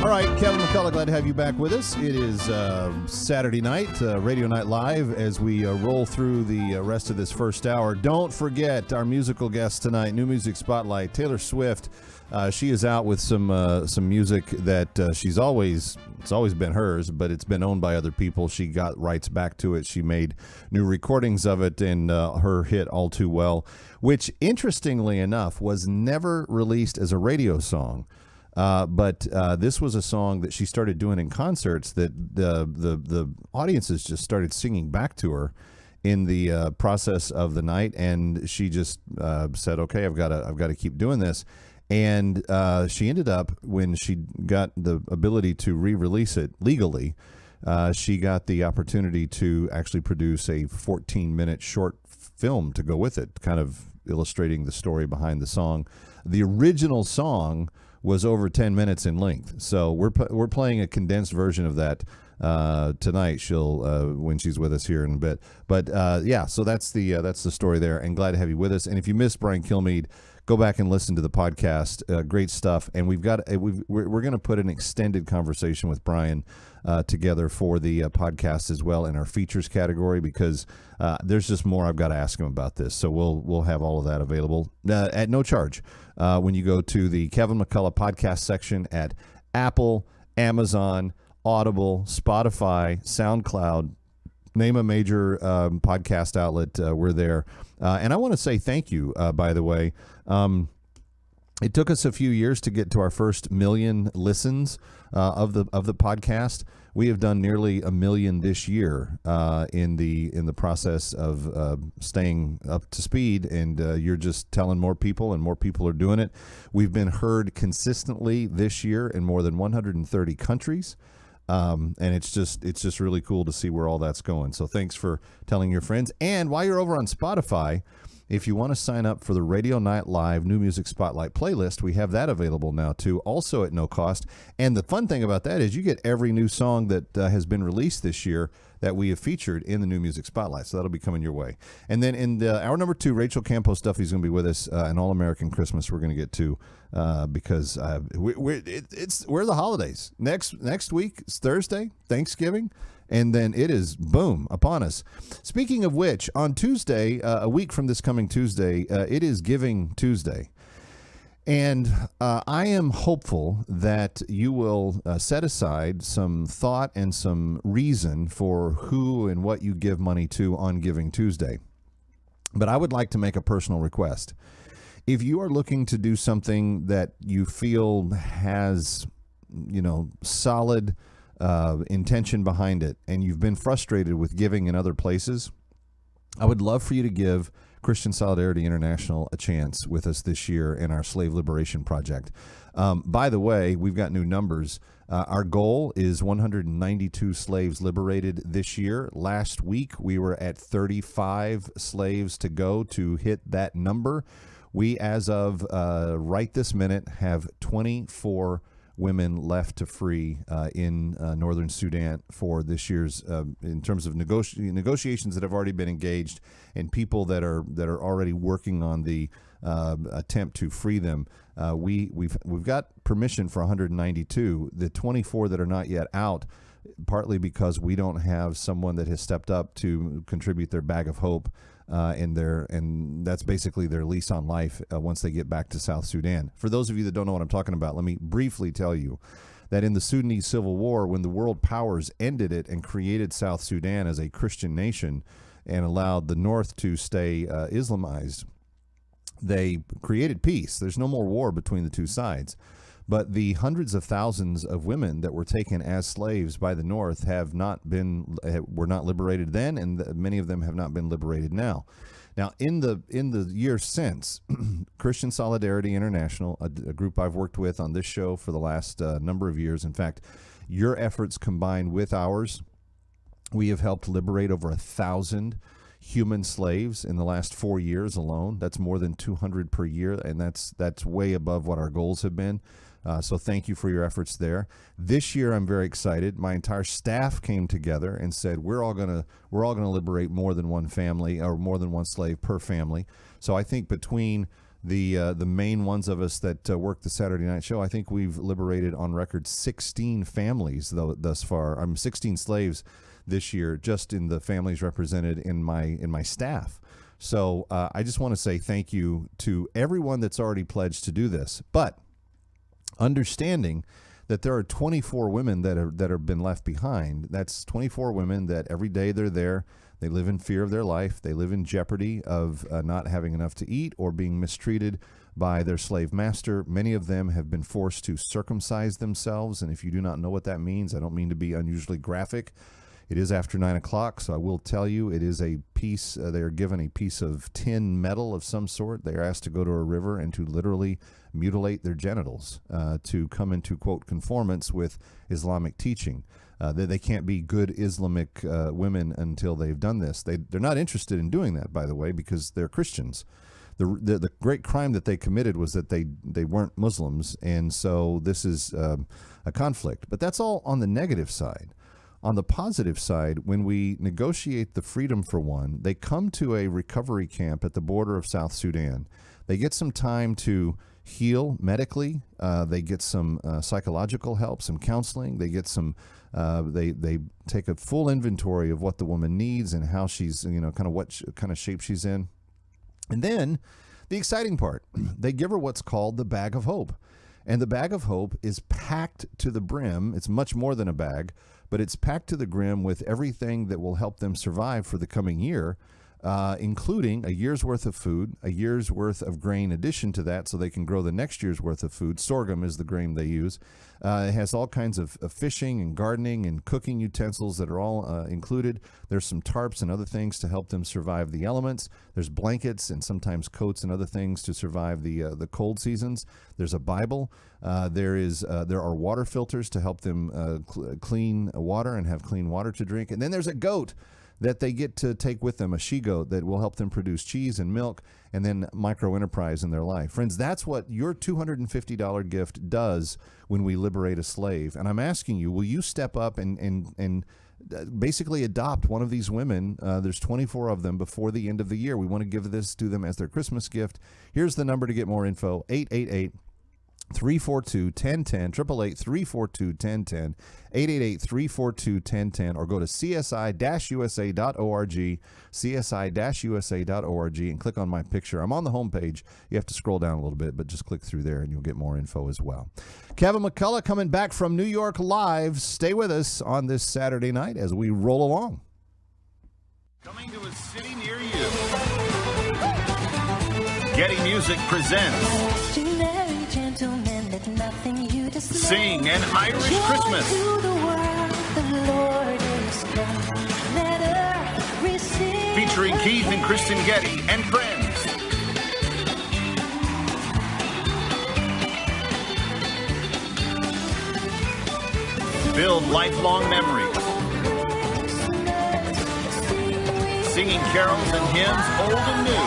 All right, Kevin McCullough, glad to have you back with us. It is Saturday night, Radio Night Live, as we roll through the rest of this first hour. Don't forget our musical guest tonight, New Music Spotlight, Taylor Swift. She is out with some music that it's always been hers, but it's been owned by other people. She got rights back to it. She made new recordings of it, and her hit All Too Well, which, interestingly enough, was never released as a radio song. But this was a song that she started doing in concerts that the audiences just started singing back to her in the process of the night, and she just said, "Okay, I've got to keep doing this." And she ended up, when she got the ability to re-release it legally, she got the opportunity to actually produce a 14-minute short film to go with it, kind of illustrating the story behind the song. The original song was over 10 minutes in length, so we're playing a condensed version of that tonight. She'll when she's with us here in a bit. But yeah, so that's the story there, and glad to have you with us. And if you missed Brian Kilmeade, go back and listen to the podcast. Great stuff. And we're going to put an extended conversation with Brian together for the podcast as well in our features category, because there's just more I've got to ask him about this. So we'll have all of that available at no charge when you go to the Kevin McCullough podcast section at Apple, Amazon, Audible, Spotify, SoundCloud. Name a major podcast outlet. We're there. And I want to say thank you, by the way. It took us a few years to get to our first million listens of the podcast. We have done nearly 1 million this year in the process of staying up to speed, and you're just telling more people, and more people are doing it. We've been heard consistently this year in more than 130 countries, and it's just really cool to see where all that's going. So thanks for telling your friends. And while you're over on Spotify, if you want to sign up for the Radio Night Live New Music Spotlight playlist, we have that available now, too, also at no cost. And the fun thing about that is you get every new song that has been released this year that we have featured in the New Music Spotlight. So that'll be coming your way. And then in hour number 2, Rachel Campos Duffy's going to be with us, an All-American Christmas we're going to get to because we're the holidays. Next week is Thursday, Thanksgiving. And then it is, boom, upon us. Speaking of which, on Tuesday, a week from this coming Tuesday, it is Giving Tuesday. And I am hopeful that you will set aside some thought and some reason for who and what you give money to on Giving Tuesday. But I would like to make a personal request. If you are looking to do something that you feel has, solid intention behind it, and you've been frustrated with giving in other places, I would love for you to give Christian Solidarity International a chance with us this year in our Slave Liberation Project. By the way, we've got new numbers. Our goal is 192 slaves liberated this year. Last week, we were at 35 slaves to go to hit that number. We, as of right this minute, have 24 women left to free in northern Sudan for this year's, in terms of negotiations that have already been engaged, and people that are already working on the attempt to free them. We've got permission for 192. The 24 that are not yet out, partly because we don't have someone that has stepped up to contribute their bag of hope. And that's basically their lease on life once they get back to South Sudan. For those of you that don't know what I'm talking about, let me briefly tell you that in the Sudanese Civil War, when the world powers ended it and created South Sudan as a Christian nation and allowed the North to stay Islamized, they created peace. There's no more war between the two sides. But the hundreds of thousands of women that were taken as slaves by the North were not liberated then, and many of them have not been liberated now. Now, in the years since, Christian Solidarity International, a group I've worked with on this show for the last number of years, in fact, your efforts combined with ours, we have helped liberate over 1,000 human slaves in the last 4 years alone. That's more than 200 per year, and that's way above what our goals have been. So thank you for your efforts there. This year, I'm very excited. My entire staff came together and said we're all gonna liberate more than one family, or more than one slave per family. So I think between the main ones of us that work the Saturday night show, I think we've liberated on record 16 families thus far. 16 slaves this year, just in the families represented in my staff. So I just want to say thank you to everyone that's already pledged to do this. But understanding that there are 24 women that have been left behind. That's 24 women that every day they're there. They live in fear of their life. They live in jeopardy of not having enough to eat or being mistreated by their slave master. Many of them have been forced to circumcise themselves. And if you do not know what that means, I don't mean to be unusually graphic. It is after 9 o'clock, so I will tell you it is a piece, they are given a piece of tin metal of some sort. They are asked to go to a river and to literally mutilate their genitals to come into, quote, conformance with Islamic teaching. They can't be good Islamic women until they've done this. They're not interested in doing that, by the way, because they're Christians. The great crime that they committed was that they weren't Muslims, and so this is a conflict. But that's all on the negative side. On the positive side, when we negotiate the freedom for one, they come to a recovery camp at the border of South Sudan. They get some time to heal medically. They get some psychological help, some counseling. They get some. They take a full inventory of what the woman needs and how she's, kind of what kind of shape she's in. And then the exciting part, they give her what's called the bag of hope. And the bag of hope is packed to the brim. It's much more than a bag, but it's packed to the brim with everything that will help them survive for the coming year. including a year's worth of food, a year's worth of grain addition to that so they can grow the next year's worth of food. Sorghum is the grain they use. It has all kinds of fishing and gardening and cooking utensils that are all included. There's some tarps and other things to help them survive the elements. There's blankets and sometimes coats and other things to survive the cold seasons. There's a Bible. There are water filters to help them clean water and have clean water to drink. And then there's a goat that they get to take with them, a she-goat that will help them produce cheese and milk and then micro-enterprise in their life. Friends, that's what your $250 gift does when we liberate a slave. And I'm asking you, will you step up and basically adopt one of these women? There's 24 of them before the end of the year. We want to give this to them as their Christmas gift. Here's the number to get more info, 888-342-1010, 888-342-1010, 888-342-1010, or go to csi-usa.org, csi-usa.org, and click on my picture. I'm on the homepage. You have to scroll down a little bit, but just click through there and you'll get more info as well. Kevin McCullough coming back from New York live. Stay with us on this Saturday night as we roll along. Coming to a city near you. Getty Music presents Sing an Irish Christmas. Featuring Keith and Kristen Getty and friends. Build lifelong memories. Singing carols and hymns old and new.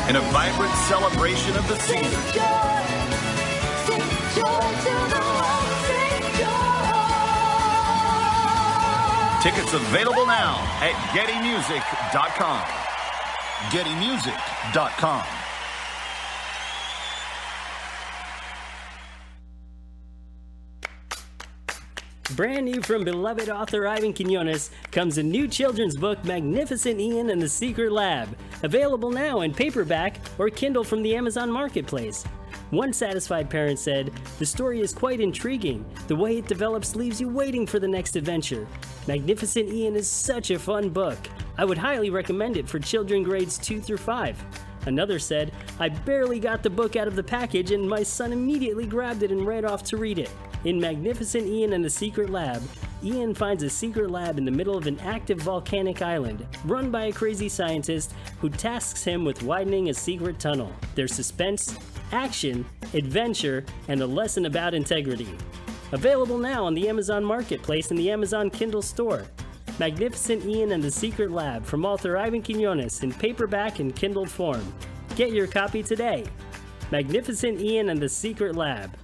In a vibrant celebration of the season. Tickets available now at GettyMusic.com. GettyMusic.com. Brand new from beloved author Ivan Quinones comes a new children's book, Magnificent Ian and the Secret Lab. Available now in paperback or Kindle from the Amazon Marketplace. One satisfied parent said, "The story is quite intriguing. The way it develops leaves you waiting for the next adventure. Magnificent Ian is such a fun book. I would highly recommend it for children grades 2 through 5. Another said, "I barely got the book out of the package and my son immediately grabbed it and ran off to read it." In Magnificent Ian and the Secret Lab, Ian finds a secret lab in the middle of an active volcanic island, run by a crazy scientist who tasks him with widening a secret tunnel. There's suspense, action, adventure, and a lesson about integrity. Available now on the Amazon Marketplace and the Amazon Kindle store. Magnificent Ian and the Secret Lab from author Ivan Quinones in paperback and Kindle form. Get your copy today. Magnificent Ian and the Secret Lab.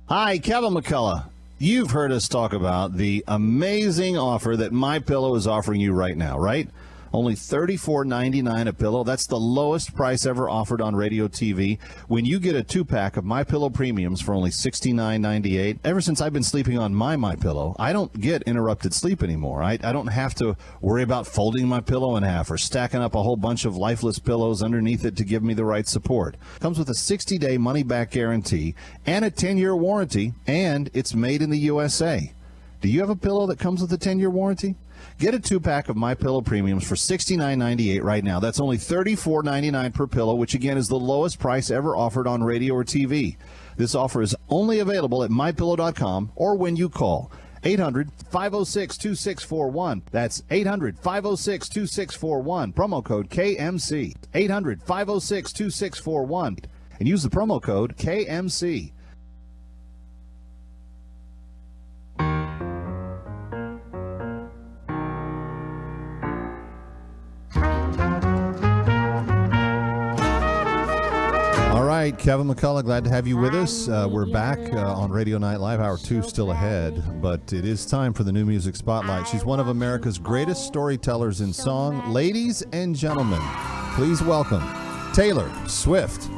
Hi, Kevin McCullough. You've heard us talk about the amazing offer that MyPillow is offering you right now, right? Only $34.99 a pillow. That's the lowest price ever offered on radio TV. When you get a 2-pack of MyPillow Premiums for only $69.98, ever since I've been sleeping on my MyPillow, I don't get interrupted sleep anymore. I don't have to worry about folding my pillow in half or stacking up a whole bunch of lifeless pillows underneath it to give me the right support. Comes with a 60-day money-back guarantee and a 10-year warranty, and it's made in the USA. Do you have a pillow that comes with a 10-year warranty? Get a 2-pack of MyPillow Premiums for $69.98 right now. That's only $34.99 per pillow, which again is the lowest price ever offered on radio or TV. This offer is only available at MyPillow.com or when you call 800-506-2641. That's 800-506-2641. Promo code KMC. 800-506-2641. And use the promo code KMC. All right, Kevin McCullough, glad to have you with us. We're back on Radio Night Live. Hour 2 still ahead, but it is time for the New Music Spotlight. She's one of America's greatest storytellers in song. Ladies and gentlemen, please welcome Taylor Swift.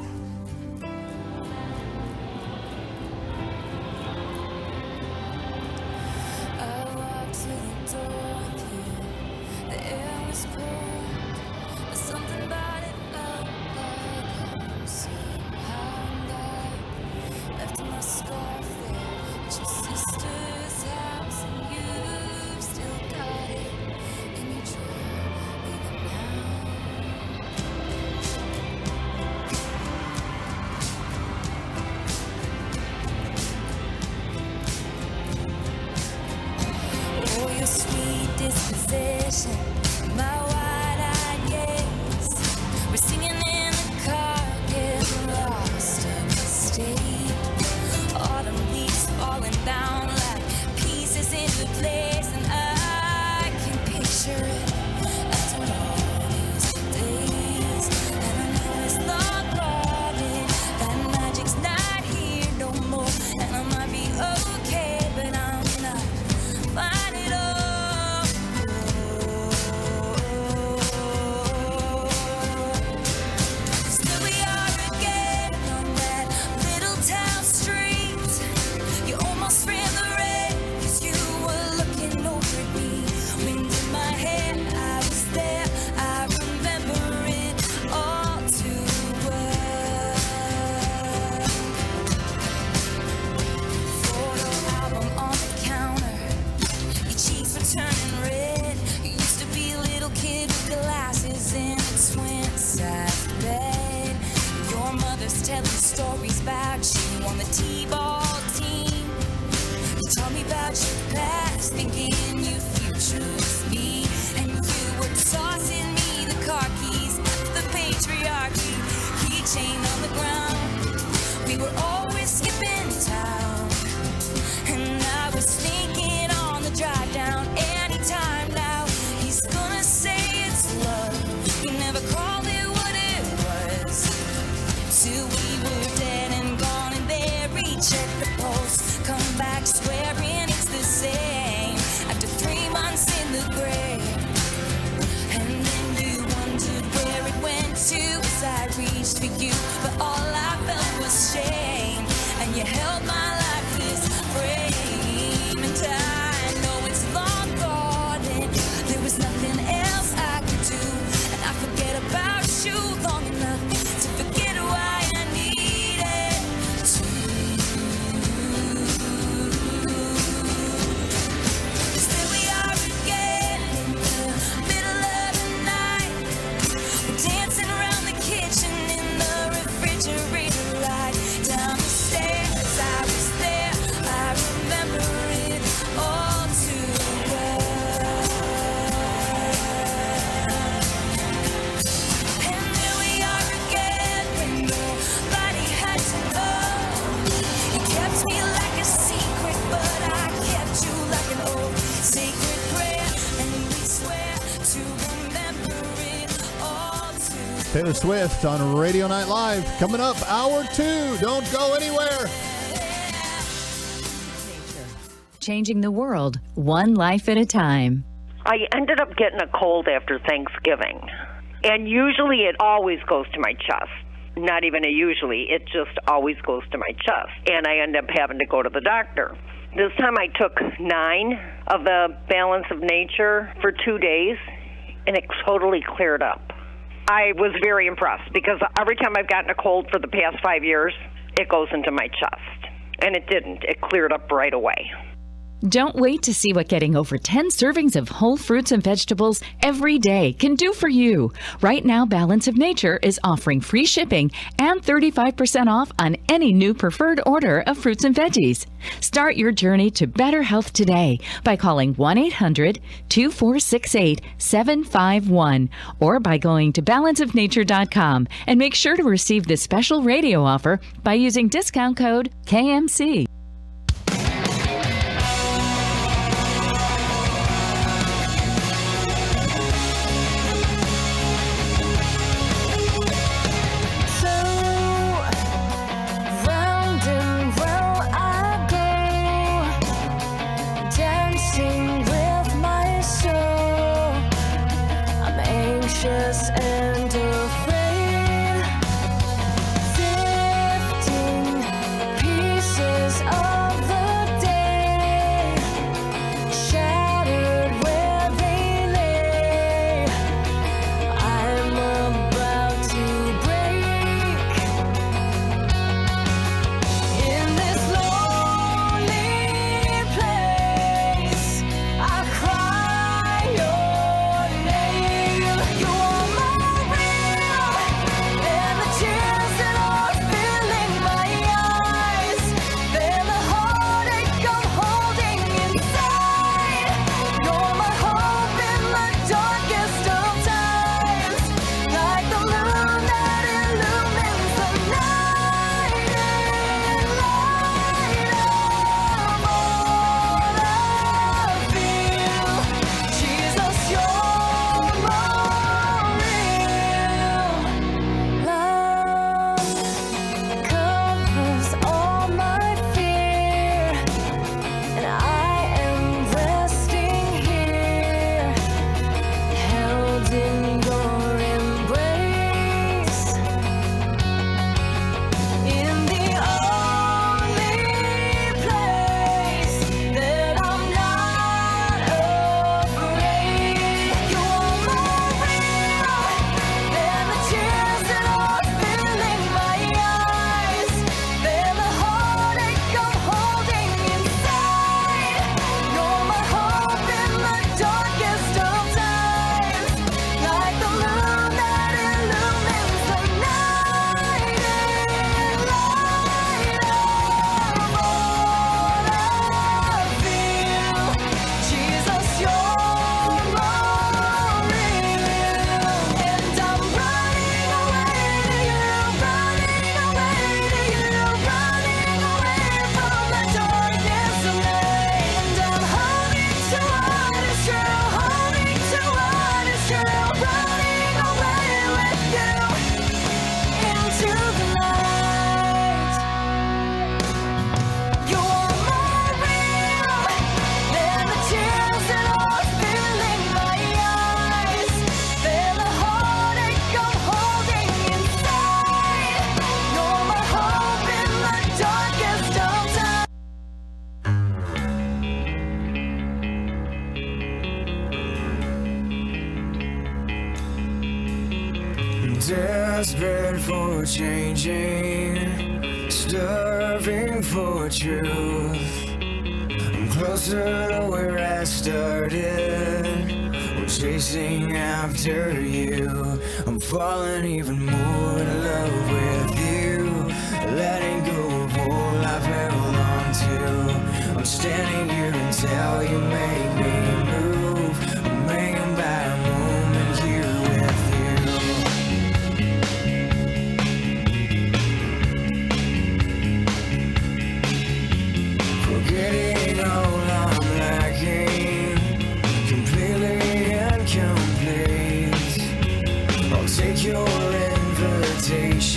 Left my scarf there, just mother's telling stories about you on the T-ball team. You told me about your past, thinking your future was me. And you were tossing me the car keys of the patriarchy. Keychain on the ground. We were always skipping town. And I was thinking on the drive down anytime now. He's gonna say it's love. He never called it what it was. Till we were dead and gone and buried. Check the pulse, come back swearing it's the same. After 3 months in the grave. And then you wondered where it went to as I reached for you. But all I felt was shame. And you held my life this frame. And I know it's long gone and there was nothing else I could do. And I forget about you long enough to forget why I needed to. Still we are again in the middle of the night. We're dancing around the kitchen in the refrigerator light. Down the stairs, I was there. I remember it all too well. And here we are again when nobody had to know. You kept me like a secret, but I kept you like an old sacred prayer. And we swear to remember it all too. Taylor Swift on Radio Night Live. Coming up, hour 2. Don't go anywhere. Changing the world, one life at a time. I ended up getting a cold after Thanksgiving. And usually it always goes to my chest. Not even a usually, it just always goes to my chest. And I end up having to go to the doctor. This time I took 9 of the Balance of Nature for 2 days, and it totally cleared up. I was very impressed because every time I've gotten a cold for the past 5 years, it goes into my chest. And it didn't. It cleared up right away. Don't wait to see what getting over 10 servings of whole fruits and vegetables every day can do for you. Right now, Balance of Nature is offering free shipping and 35% off on any new preferred order of fruits and veggies. Start your journey to better health today by calling 1-800-2468-751 or by going to balanceofnature.com and make sure to receive this special radio offer by using discount code KMC. And afraid, sifting pieces of desperate for changing, starving for truth. I'm closer to where I started, I'm chasing after you. I'm falling even more in love with you, letting go of all I've held on to. I'm standing here until you make me move. I'm hanging by a moment here with you. Forgetting all I'm lacking, completely incomplete. I'll take your invitation,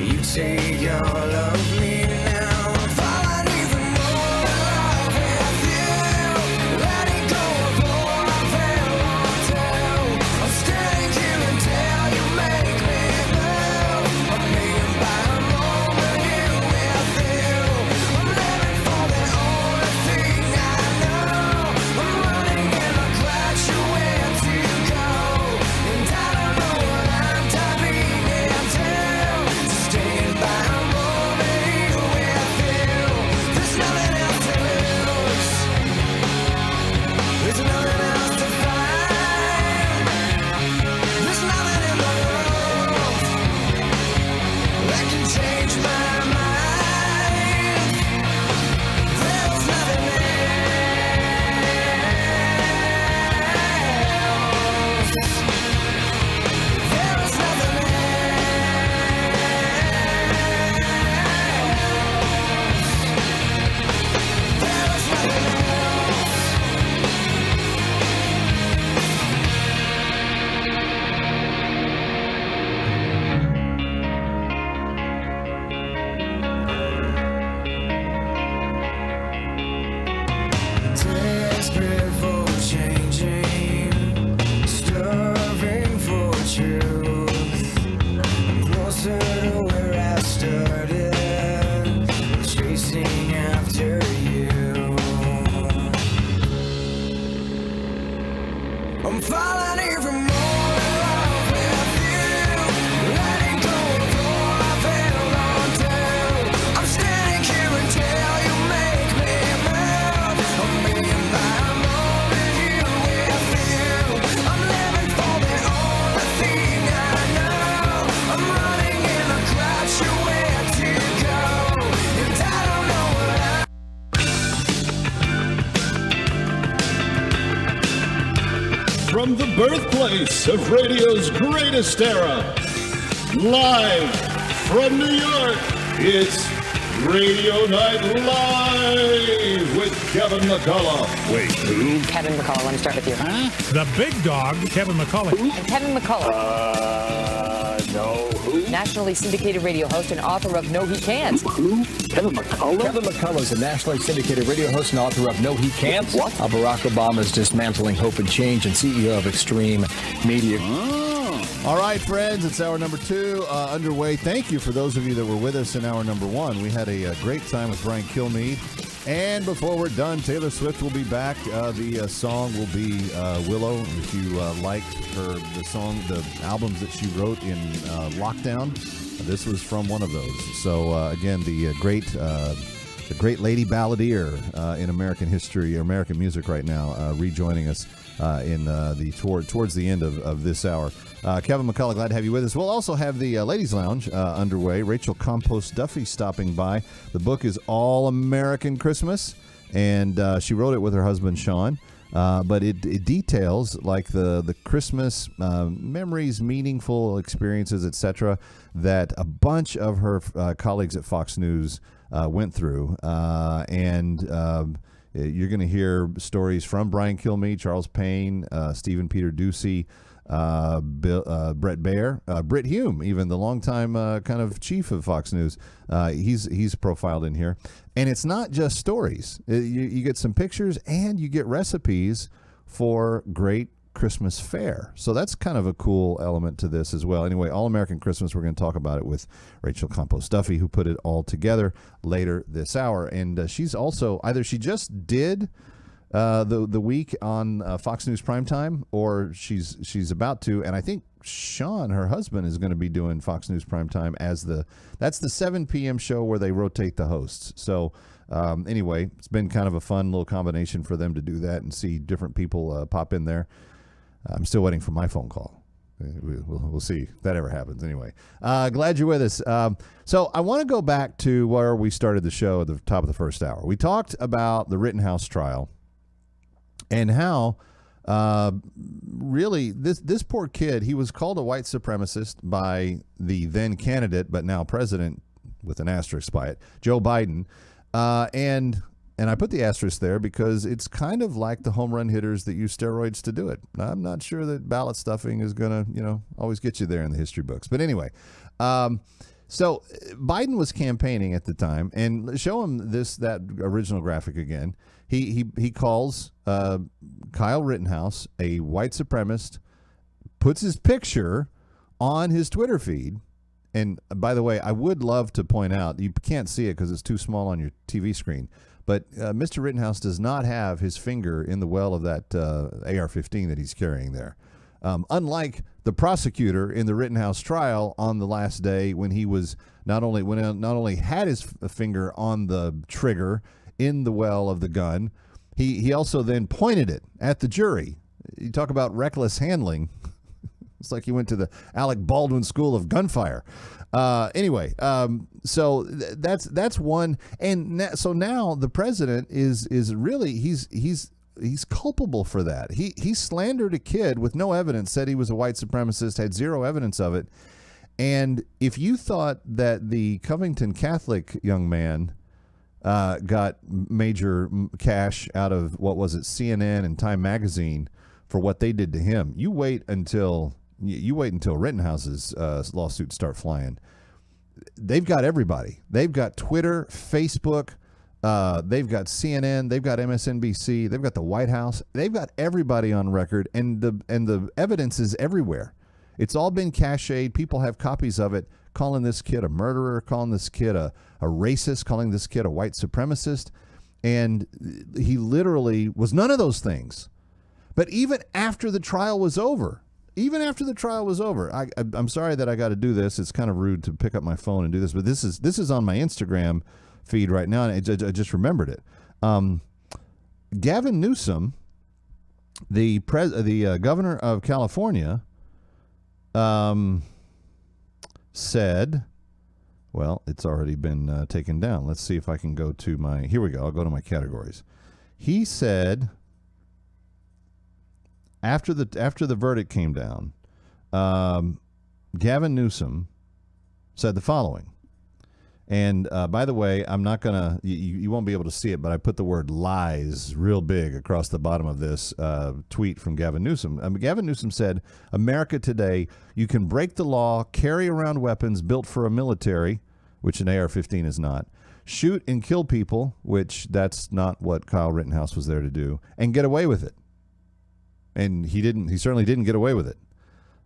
you take all of me. From the birthplace of radio's greatest era, live from New York, it's Radio Night Live with Kevin McCullough. Wait, who? Kevin McCullough, let me start with you. Huh? The big dog, Kevin McCullough. Kevin McCullough. No, who? Nationally syndicated radio host and author of No He Can't. Who? Kevin McCullough? Kevin McCullough is a nationally syndicated radio host and author of No He Can't. What? Barack Obama's Dismantling Hope and Change and CEO of Extreme Media. All right, friends, it's hour number 2 underway. Thank you for those of you that were with us in hour number 1. We had a great time with Brian Kilmeade. And before we're done, Taylor Swift will be back. The song will be Willow. If you liked the albums that she wrote in lockdown, this was from one of those. So again, the great lady balladeer in American history, or American music right now, rejoining us in towards the end of this hour. Kevin McCullough, glad to have you with us. We'll also have the Ladies Lounge underway. Rachel Campos Duffy stopping by. The book is All American Christmas, and she wrote it with her husband Sean. But it details like the Christmas memories, meaningful experiences, etc., that a bunch of her colleagues at Fox News went through, and you're going to hear stories from Brian Kilmeade, Charles Payne, Stephen Peter Ducey, Brett Baer, Britt Hume, even the longtime kind of chief of Fox News. He's profiled in here, and it's not just stories. You get some pictures and you get recipes for great Christmas fare. So that's kind of a cool element to this as well. Anyway, All American Christmas, we're going to talk about it with Rachel Campos Duffy, who put it all together later this hour. And she's also, either she just did the week on Fox News Primetime, or she's about to, and I think Sean, her husband, is going to be doing Fox News Primetime that's the 7 p.m. show where they rotate the hosts. So anyway, it's been kind of a fun little combination for them to do that and see different people pop in there. I'm still waiting for my phone call. We'll see if that ever happens. Anyway, glad you're with us. So I want to go back to where we started the show at the top of the first hour. We talked about the Rittenhouse trial and how really this poor kid, he was called a white supremacist by the then candidate but now president, with an asterisk by it, Joe Biden. And I put the asterisk there because it's kind of like the home run hitters that use steroids to do it. I'm not sure that ballot stuffing is going to, always get you there in the history books. But anyway, so Biden was campaigning at the time, and show him that original graphic again. He calls Kyle Rittenhouse a white supremacist, puts his picture on his Twitter feed. And by the way, I would love to point out, you can't see it because it's too small on your TV screen, but Mr. Rittenhouse does not have his finger in the well of that AR-15 that he's carrying there. Unlike the prosecutor in the Rittenhouse trial on the last day, when he was not only had his finger on the trigger in the well of the gun, he also then pointed it at the jury. You talk about reckless handling. It's like he went to the Alec Baldwin School of Gunfire. Anyway, so that's one, and so now the president is really he's culpable for that. He slandered a kid with no evidence, said he was a white supremacist, had zero evidence of it. And if you thought that the Covington Catholic young man got major cash out of, what was it, CNN and Time Magazine for what they did to him, you wait until Rittenhouse's lawsuits start flying. They've got everybody. They've got Twitter, Facebook, they've got CNN, they've got MSNBC, they've got the White House. They've got everybody on record, and the evidence is everywhere. It's all been cached. People have copies of it, calling this kid a murderer, calling this kid a racist, calling this kid a white supremacist. And he literally was none of those things. But even after the trial was over, I'm sorry that I got to do this. It's kind of rude to pick up my phone and do this, but this is on my Instagram feed right now, and I just remembered it. Gavin Newsom, the governor of California, said, well, it's already been taken down. Let's see if I can go to here we go. I'll go to my categories. He said, after the verdict came down, Gavin Newsom said the following. And by the way, I'm not going to, you won't be able to see it, but I put the word lies real big across the bottom of this tweet from Gavin Newsom. Gavin Newsom said, America today, you can break the law, carry around weapons built for a military, which an AR-15 is not, shoot and kill people, which that's not what Kyle Rittenhouse was there to do, and get away with it. And he certainly didn't get away with it.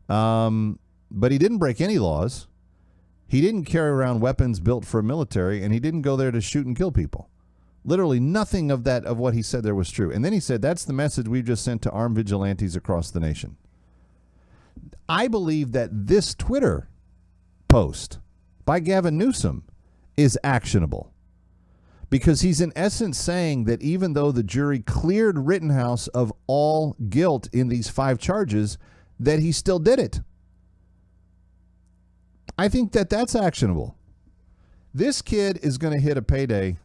But he didn't break any laws. He didn't carry around weapons built for a military, and he didn't go there to shoot and kill people. Literally nothing of what he said there was true. And then he said, that's the message we've just sent to armed vigilantes across the nation. I believe that this Twitter post by Gavin Newsom is actionable, because he's in essence saying that even though the jury cleared Rittenhouse of all guilt in these 5 charges, that he still did it. I think that that's actionable. This kid is going to hit a payday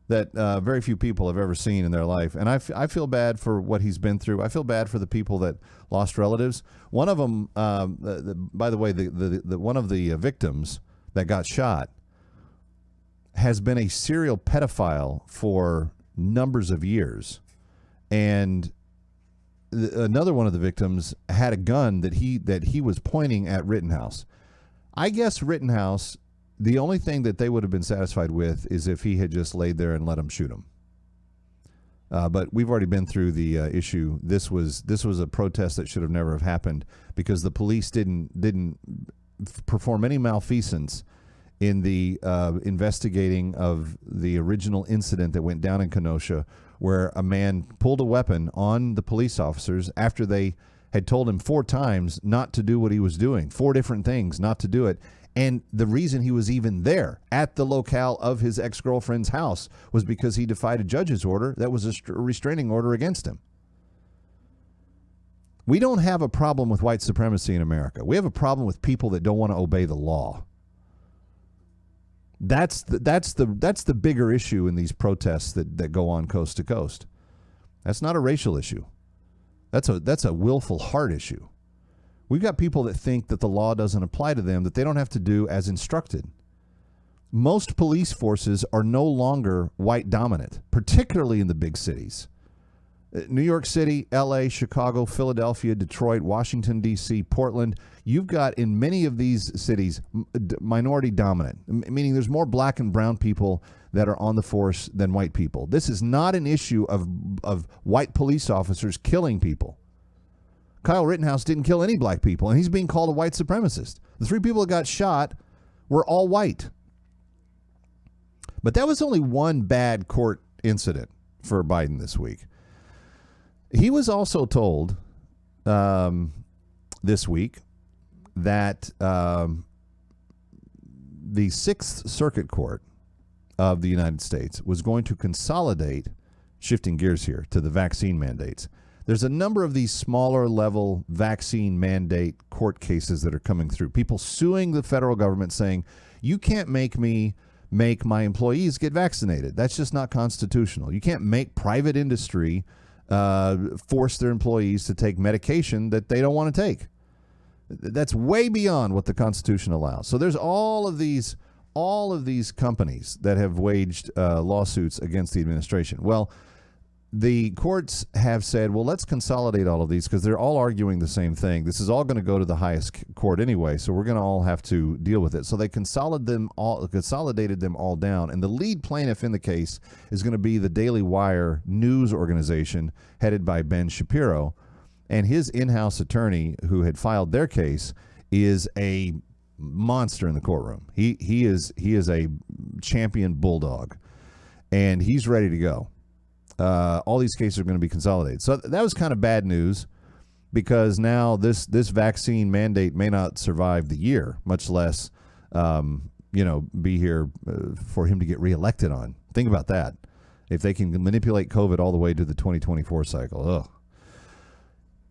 that very few people have ever seen in their life. And I feel bad for what he's been through. I feel bad for the people that lost relatives. One of them, by the way, the one of the victims that got shot has been a serial pedophile for numbers of years. And another one of the victims had a gun that he was pointing at Rittenhouse. I guess Rittenhouse, the only thing that they would have been satisfied with is if he had just laid there and let him shoot him. But we've already been through the issue. This was a protest that should have never have happened, because the police didn't perform any malfeasance in the investigating of the original incident that went down in Kenosha, where a man pulled a weapon on the police officers after they had told him 4 times not to do what he was doing, 4 different things not to do it. And the reason he was even there at the locale of his ex-girlfriend's house was because he defied a judge's order that was a restraining order against him. We don't have a problem with white supremacy in America. We have a problem with people that don't want to obey the law. That's the bigger issue in these protests that go on coast to coast. That's not a racial issue. That's a willful heart issue. We've got people that think that the law doesn't apply to them, that they don't have to do as instructed. Most police forces are no longer white dominant, particularly in the big cities. New York City, LA, Chicago, Philadelphia, Detroit, Washington, D.C., Portland. You've got in many of these cities minority dominant, meaning there's more black and brown people that are on the force than white people. This is not an issue of white police officers killing people. Kyle Rittenhouse didn't kill any black people, and he's being called a white supremacist. The 3 people that got shot were all white. But that was only one bad court incident for Biden this week. He was also told this week that the 6th Circuit Court of the United States was going to consolidate, shifting gears here, to the vaccine mandates. There's a number of these smaller level vaccine mandate court cases that are coming through. People suing the federal government saying, you can't make me make my employees get vaccinated. That's just not constitutional. You can't make private industry force their employees to take medication that they don't want to take. That's way beyond what the Constitution allows. So there's all of these companies that have waged lawsuits against the administration. Well, the courts have said, well, let's consolidate all of these because they're all arguing the same thing. This is all going to go to the highest court anyway, so we're going to all have to deal with it. So they consolidated them all down, and the lead plaintiff in the case is going to be the Daily Wire news organization headed by Ben Shapiro, and his in-house attorney who had filed their case is a monster in the courtroom. He is a champion bulldog, and he's ready to go. All these cases are going to be consolidated. So that was kind of bad news because now this vaccine mandate may not survive the year, much less, be here for him to get reelected on. Think about that. If they can manipulate COVID all the way to the 2024 cycle. Ugh.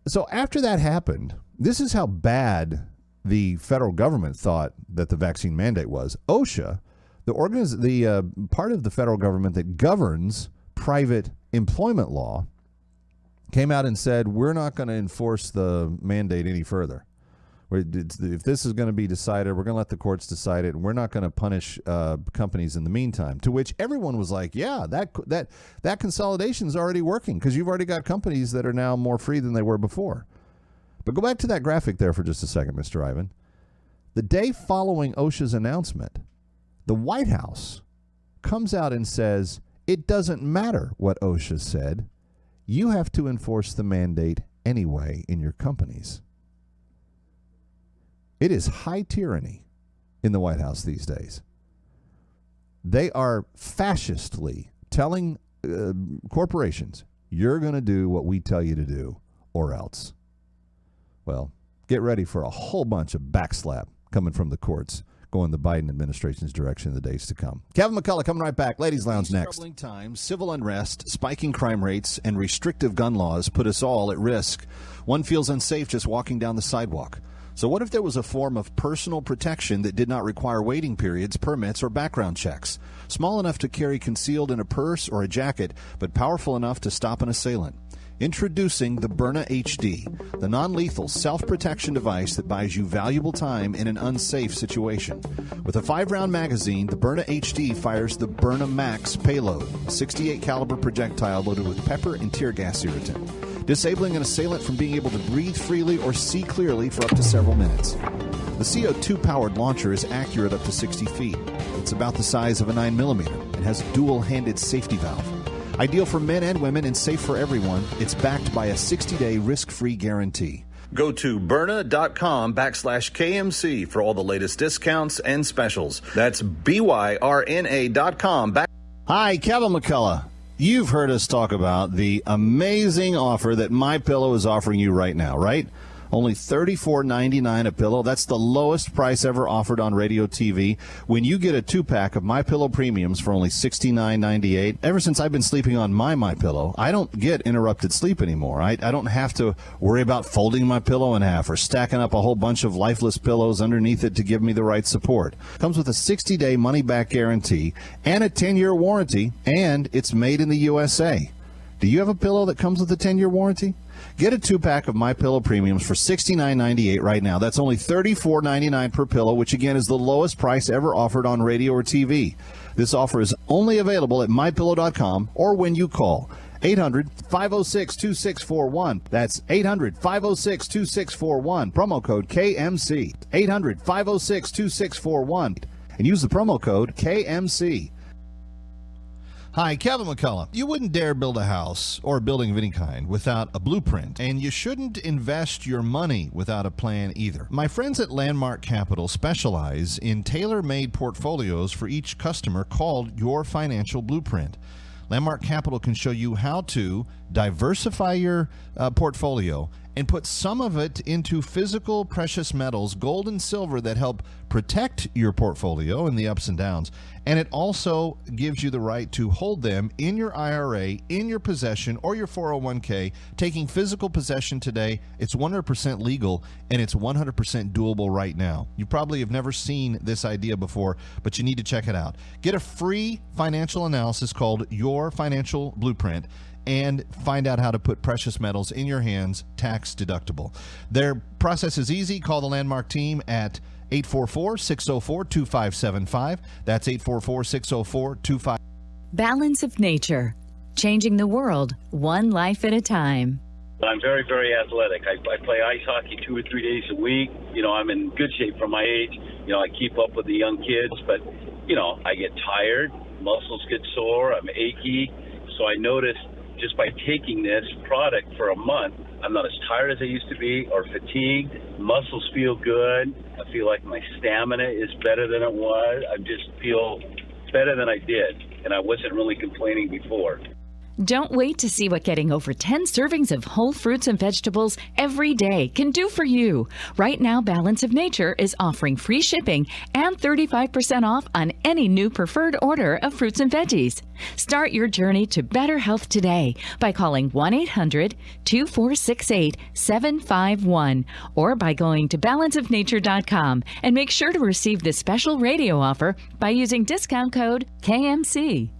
So after that happened, this is how bad the federal government thought that the vaccine mandate was. OSHA, the part of the federal government that governs private employment law, came out and said, we're not going to enforce the mandate any further. If this is going to be decided, we're going to let the courts decide it, and we're not going to punish companies in the meantime. To which everyone was like, yeah, that consolidation is already working because you've already got companies that are now more free than they were before. But go back to that graphic there for just a second, Mr. Ivan. The day following OSHA's announcement, the White House comes out and says, it doesn't matter what OSHA said. You have to enforce the mandate anyway in your companies. It is high tyranny in the White House these days. They are fascistly telling corporations, you're going to do what we tell you to do or else. Well, get ready for a whole bunch of backslap coming from the courts going the Biden administration's direction in the days to come. Kevin McCullough coming right back. Ladies Lounge next. Troubling times, civil unrest, spiking crime rates, and restrictive gun laws put us all at risk. One feels unsafe just walking down the sidewalk. So what if there was a form of personal protection that did not require waiting periods, permits, or background checks? Small enough to carry concealed in a purse or a jacket, but powerful enough to stop an assailant. Introducing the Byrna HD, the non-lethal self-protection device that buys you valuable time in an unsafe situation. With a 5-round magazine, the Byrna HD fires the Byrna Max payload, a 68 caliber projectile loaded with pepper and tear gas irritant, disabling an assailant from being able to breathe freely or see clearly for up to several minutes. The CO2-powered launcher is accurate up to 60 feet. It's about the size of a 9mm and has a dual-handed safety valve. Ideal for men and women and safe for everyone, it's backed by a 60-day risk-free guarantee. Go to Byrna.com/KMC for all the latest discounts and specials. That's BYRNA.com. Hi, Kevin McCullough. You've heard us talk about the amazing offer that MyPillow is offering you right now, right? Only $34.99 a pillow. That's the lowest price ever offered on radio TV. When you get a 2-pack of MyPillow Premiums for only $69.98, ever since I've been sleeping on my MyPillow, I don't get interrupted sleep anymore. I don't have to worry about folding my pillow in half or stacking up a whole bunch of lifeless pillows underneath it to give me the right support. Comes with a 60-day money-back guarantee and a 10-year warranty, and it's made in the USA. Do you have a pillow that comes with a 10-year warranty? Get a 2-pack of MyPillow Premiums for $69.98 right now. That's only $34.99 per pillow, which again is the lowest price ever offered on radio or TV. This offer is only available at MyPillow.com or when you call 800-506-2641. That's 800-506-2641. Promo code KMC. 800-506-2641. And use the promo code KMC. Hi, Kevin McCullough. You wouldn't dare build a house or a building of any kind without a blueprint, and you shouldn't invest your money without a plan either. My friends at Landmark Capital specialize in tailor-made portfolios for each customer called Your Financial Blueprint. Landmark Capital can show you how to diversify your portfolio and put some of it into physical precious metals, gold and silver, that help protect your portfolio in the ups and downs. And it also gives you the right to hold them in your IRA, in your possession, or your 401k. Taking physical possession today, it's 100% legal, and it's 100% doable right now. You probably have never seen this idea before, but you need to check it out. Get a free financial analysis called Your Financial Blueprint, and find out how to put precious metals in your hands tax deductible. Their process is easy. Call the Landmark team at 844-604-2575. That's 844-604-2575. Balance of Nature, changing the world one life at a time. I'm very, very athletic. I play ice hockey 2 or 3 days a week. I'm in good shape for my age. I keep up with the young kids, but, I get tired. Muscles get sore. I'm achy. So I noticed just by taking this product for a month, I'm not as tired as I used to be or fatigued. Muscles feel good. I feel like my stamina is better than it was. I just feel better than I did, and I wasn't really complaining before. Don't wait to see what getting over 10 servings of whole fruits and vegetables every day can do for you. Right now, Balance of Nature is offering free shipping and 35% off on any new preferred order of fruits and veggies. Start your journey to better health today by calling 1-800-2468-751 or by going to balanceofnature.com, and make sure to receive this special radio offer by using discount code KMC.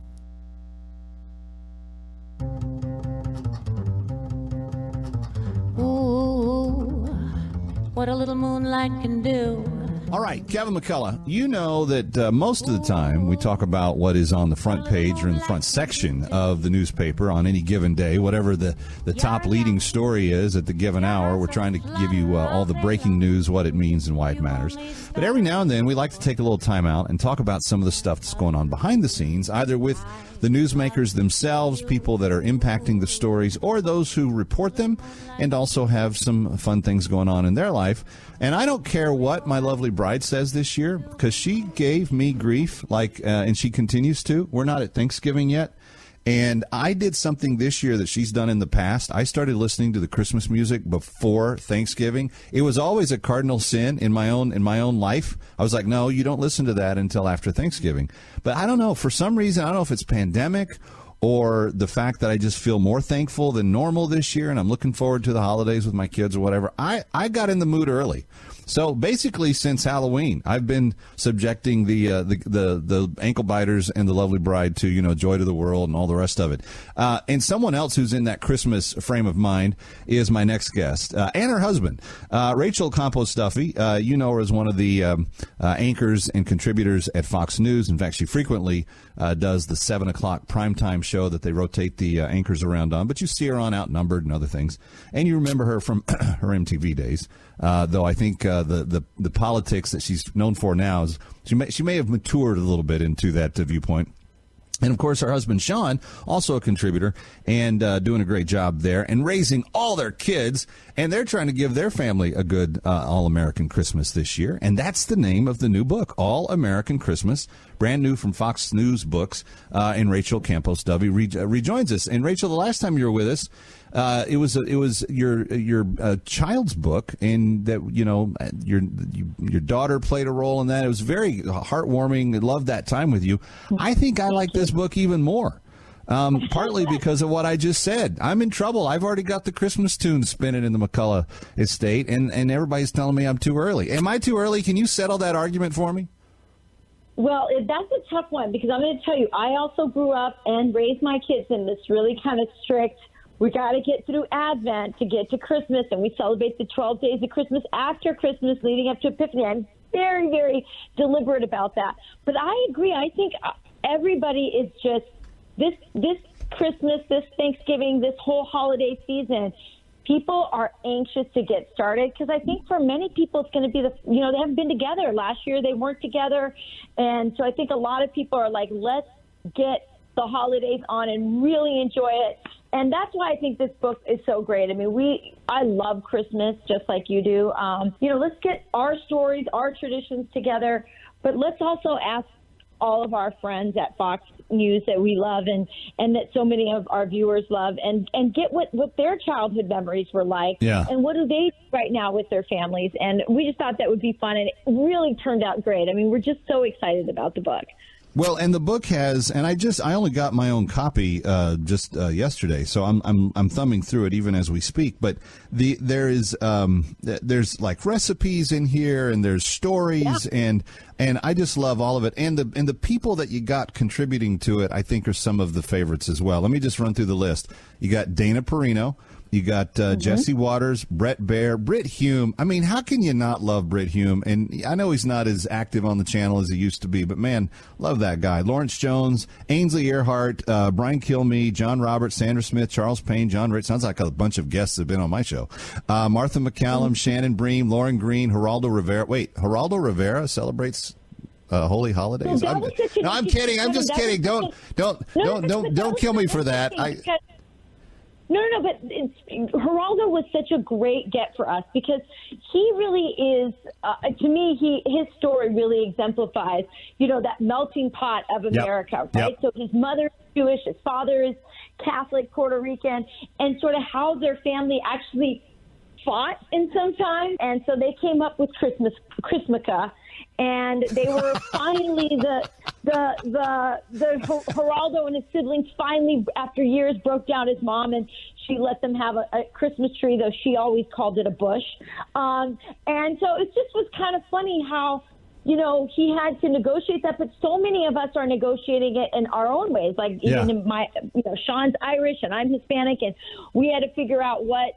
Ooh, what a little moonlight can do. All right, Kevin McCullough, you know that most of the time we talk about what is on the front page or in the front section of the newspaper on any given day, whatever the top leading story is at the given hour. We're trying to give you all the breaking news, what it means and why it matters. But every now and then we like to take a little time out and talk about some of the stuff that's going on behind the scenes, either with the newsmakers themselves, people that are impacting the stories, or those who report them and also have some fun things going on in their life. And I don't care what my lovely bride says this year, because she gave me grief, and she continues to. We're not at Thanksgiving yet. And I did something this year that she's done in the past. I started listening to the Christmas music before Thanksgiving. It was always a cardinal sin in my own life. I was like, no, you don't listen to that until after Thanksgiving. But I don't know, for some reason, I don't know if it's pandemic or the fact that I just feel more thankful than normal this year, and I'm looking forward to the holidays with my kids or whatever. I got in the mood early. So basically, since Halloween, I've been subjecting the ankle biters and the lovely bride to, Joy to the World and all the rest of it. And someone else who's in that Christmas frame of mind is my next guest, and her husband, Rachel Campos Duffy. You know her as one of the anchors and contributors at Fox News. In fact, she frequently does the 7 o'clock primetime show that they rotate the anchors around on. But you see her on Outnumbered and other things. And you remember her from her MTV days. Though I think the politics that she's known for now is she may have matured a little bit into that viewpoint. And, of course, her husband, Sean, also a contributor and doing a great job there and raising all their kids. And they're trying to give their family a good All-American Christmas this year. And that's the name of the new book, All-American Christmas, brand new from Fox News Books. And Rachel Campos-Dovey rejoins us. And, Rachel, the last time you were with us, it was your child's book, and that your daughter played a role in that. It was very heartwarming. I loved that time with you. I think I like this book even more, partly because of what I just said. I'm in trouble. I've already got the Christmas tunes spinning in the McCullough estate, and everybody's telling me I'm too early. Am I too early? Can you settle that argument for me? Well, that's a tough one, because I'm going to tell you, I also grew up and raised my kids in this really kind of strict, we got to get through Advent to get to Christmas, and we celebrate the 12 days of Christmas after Christmas leading up to Epiphany. I'm very, very deliberate about that. But I agree. I think everybody is just, this Christmas, this Thanksgiving, this whole holiday season, people are anxious to get started, because I think for many people it's going to be they haven't been together. Last year they weren't together. And so I think a lot of people are like, let's get the holidays on and really enjoy it. And that's why I think this book is so great. I mean, I love Christmas just like you do. Let's get our stories, our traditions together, but let's also ask all of our friends at Fox News that we love and that so many of our viewers love and get what their childhood memories were like. Yeah. And what do they do right now with their families. And we just thought that would be fun, and it really turned out great. I mean, we're just so excited about the book. Well, and the book has, and I only got my own copy just yesterday, so I'm thumbing through it even as we speak. But there's like recipes in here, and there's stories, and I just love all of it. And the people that you got contributing to it, I think, are some of the favorites as well. Let me just run through the list. You got Dana Perino. You got Jesse Waters, Brett Baer, Britt Hume. I mean, how can you not love Britt Hume? And I know he's not as active on the channel as he used to be, but man, love that guy. Lawrence Jones, Ainsley Earhart, Brian Kilmeade, John Roberts, Sandra Smith, Charles Payne, John Rich. Sounds like a bunch of guests have been on my show. Martha McCallum, Shannon Bream, Lauren Green, Geraldo Rivera. Wait, Geraldo Rivera celebrates holy holidays? I'm kidding. I'm just kidding. Don't kill me for that. No, but Geraldo was such a great get for us, because he really is, to me, his story really exemplifies, that melting pot of America, right? Yep. So his mother is Jewish, his father is Catholic, Puerto Rican, and sort of how their family actually fought in some time. And so they came up with Chrismukkah, and they were finally the Geraldo and his siblings finally, after years, broke down his mom, and she let them have a Christmas tree, though she always called it a bush. And so it just was kind of funny how, he had to negotiate that, but so many of us are negotiating it in our own ways. Like even in my, Sean's Irish and I'm Hispanic, and we had to figure out what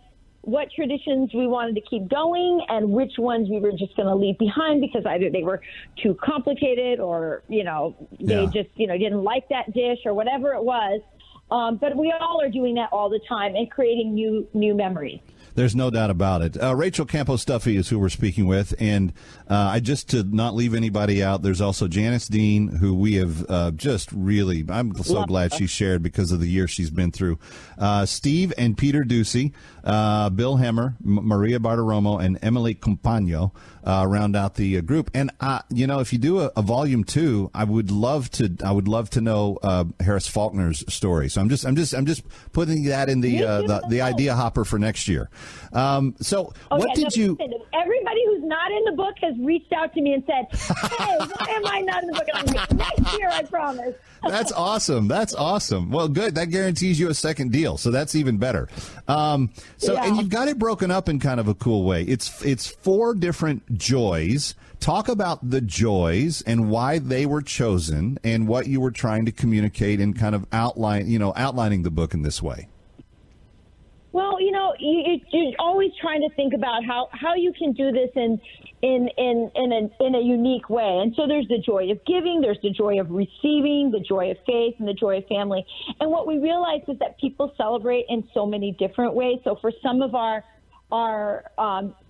traditions we wanted to keep going and which ones we were just going to leave behind because either they were too complicated or, they just, didn't like that dish or whatever it was. But we all are doing that all the time and creating new memories. There's no doubt about it. Rachel Campos-Duffy is who we're speaking with. And just to not leave anybody out, there's also Janice Dean, who we have just really, I'm so glad she shared because of the year she's been through. Steve and Peter Ducey, Bill Hemmer, Maria Bartiromo, and Emily Compagno round out the group. And, if you do a volume 2, I would love to know Harris Faulkner's story. So I'm just putting that in the idea hopper for next year. Everybody who's not in the book has reached out to me and said, hey, why am I not in the book? And I'm like, next year, I promise. That's awesome. Well, good. That guarantees you a second deal. So that's even better. And you've got it broken up in kind of a cool way. It's 4 different joys. Talk about the joys and why they were chosen and what you were trying to communicate and kind of outlining the book in this way. Well, you're always trying to think about how you can do this in a unique way. And so there's the joy of giving, there's the joy of receiving, the joy of faith, and the joy of family. And what we realized is that people celebrate in so many different ways. So for some of our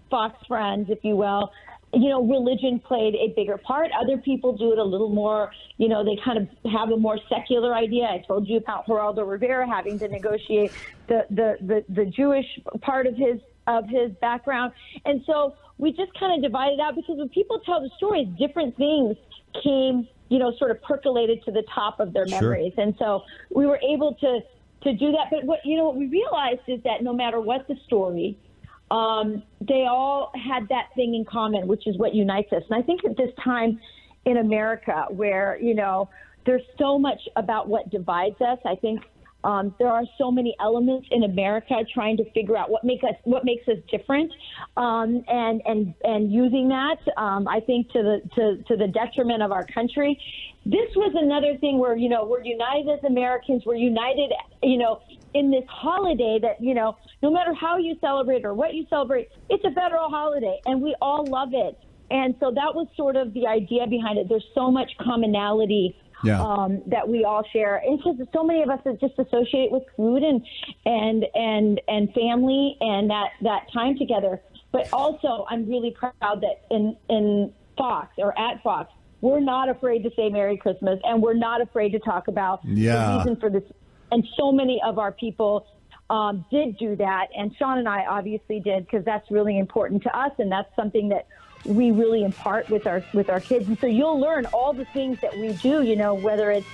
Fox friends, if you will, religion played a bigger part. Other people do it a little more, they kind of have a more secular idea. I told you about Geraldo Rivera having to negotiate the Jewish part of his background. And so we just kind of divided out, because when people tell the stories, different things came, sort of percolated to the top of their memories. And so we were able to do that. But what we realized is that no matter what the story, they all had that thing in common, which is what unites us. And I think at this time in America, where, there's so much about what divides us, I think there are so many elements in America trying to figure out what makes us different, and using that, I think to the detriment of our country. This was another thing where, we're united as Americans. We're united, in this holiday that, no matter how you celebrate or what you celebrate, it's a federal holiday, and we all love it. And so that was sort of the idea behind it. There's so much commonality that we all share. And because so many of us that just associate with food and family and that time together. But also, I'm really proud that in Fox, or at Fox, we're not afraid to say Merry Christmas, and we're not afraid to talk about the reason for this. And so many of our people did do that, and Sean and I obviously did, because that's really important to us, and that's something that we really impart with our kids. And so you'll learn all the things that we do, whether it's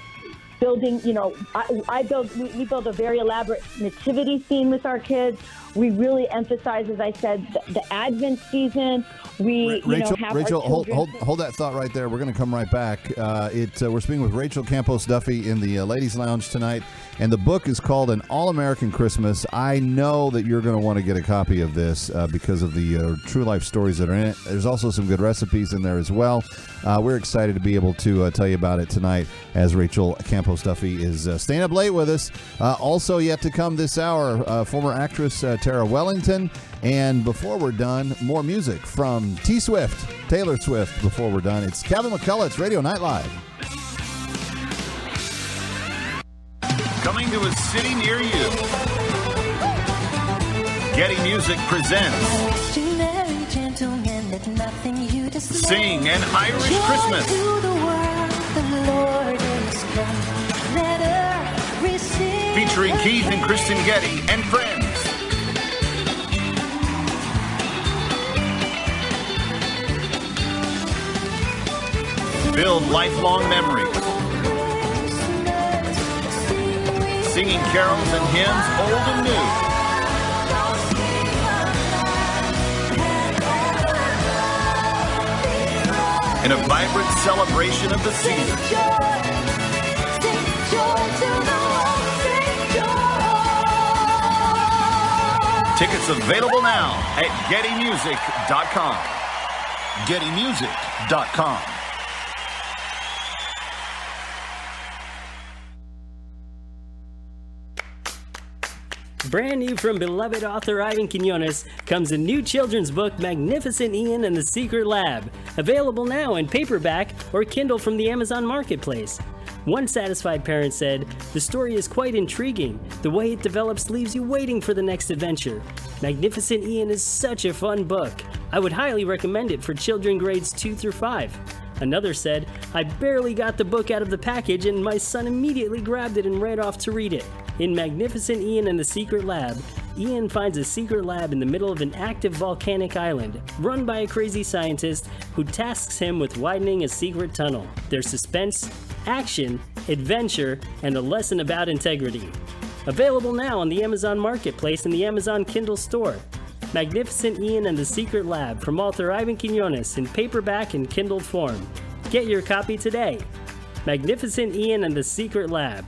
building, we build a very elaborate nativity scene with our kids. We really emphasize, as I said, the Advent season. We, Rachel, hold that thought right there. We're going to come right back. We're speaking with Rachel Campos Duffy in the Ladies Lounge tonight, and the book is called An All-American Christmas. I know that you're going to want to get a copy of this because of the true life stories that are in it. There's also some good recipes in there as well. We're excited to be able to tell you about it tonight as Rachel Campos Duffy is staying up late with us. Also yet to come this hour, former actress Tara Wellington. And before we're done, more music from Taylor Swift. Before we're done, it's Kevin McCullough, Radio Night Live. Coming to a city near you. Getty Music presents Sing an Irish Christmas. Featuring Keith and Kristen Getty and friends. Build lifelong memories. Singing carols and hymns old and new. In a vibrant celebration of the season. Tickets available now at GettyMusic.com. GettyMusic.com. Brand new from beloved author Ivan Quinones comes a new children's book, Magnificent Ian and the Secret Lab, available now in paperback or Kindle from the Amazon Marketplace. One satisfied parent said, "The story is quite intriguing. The way it develops leaves you waiting for the next adventure. Magnificent Ian is such a fun book. I would highly recommend it for children grades 2 through 5. Another said, "I barely got the book out of the package and my son immediately grabbed it and ran off to read it." In Magnificent Ian and the Secret Lab, Ian finds a secret lab in the middle of an active volcanic island, run by a crazy scientist who tasks him with widening a secret tunnel. There's suspense, action, adventure, and a lesson about integrity. Available now on the Amazon Marketplace and the Amazon Kindle store. Magnificent Ian and the Secret Lab from author Ivan Quinones in paperback and Kindle form. Get your copy today. Magnificent Ian and the Secret Lab.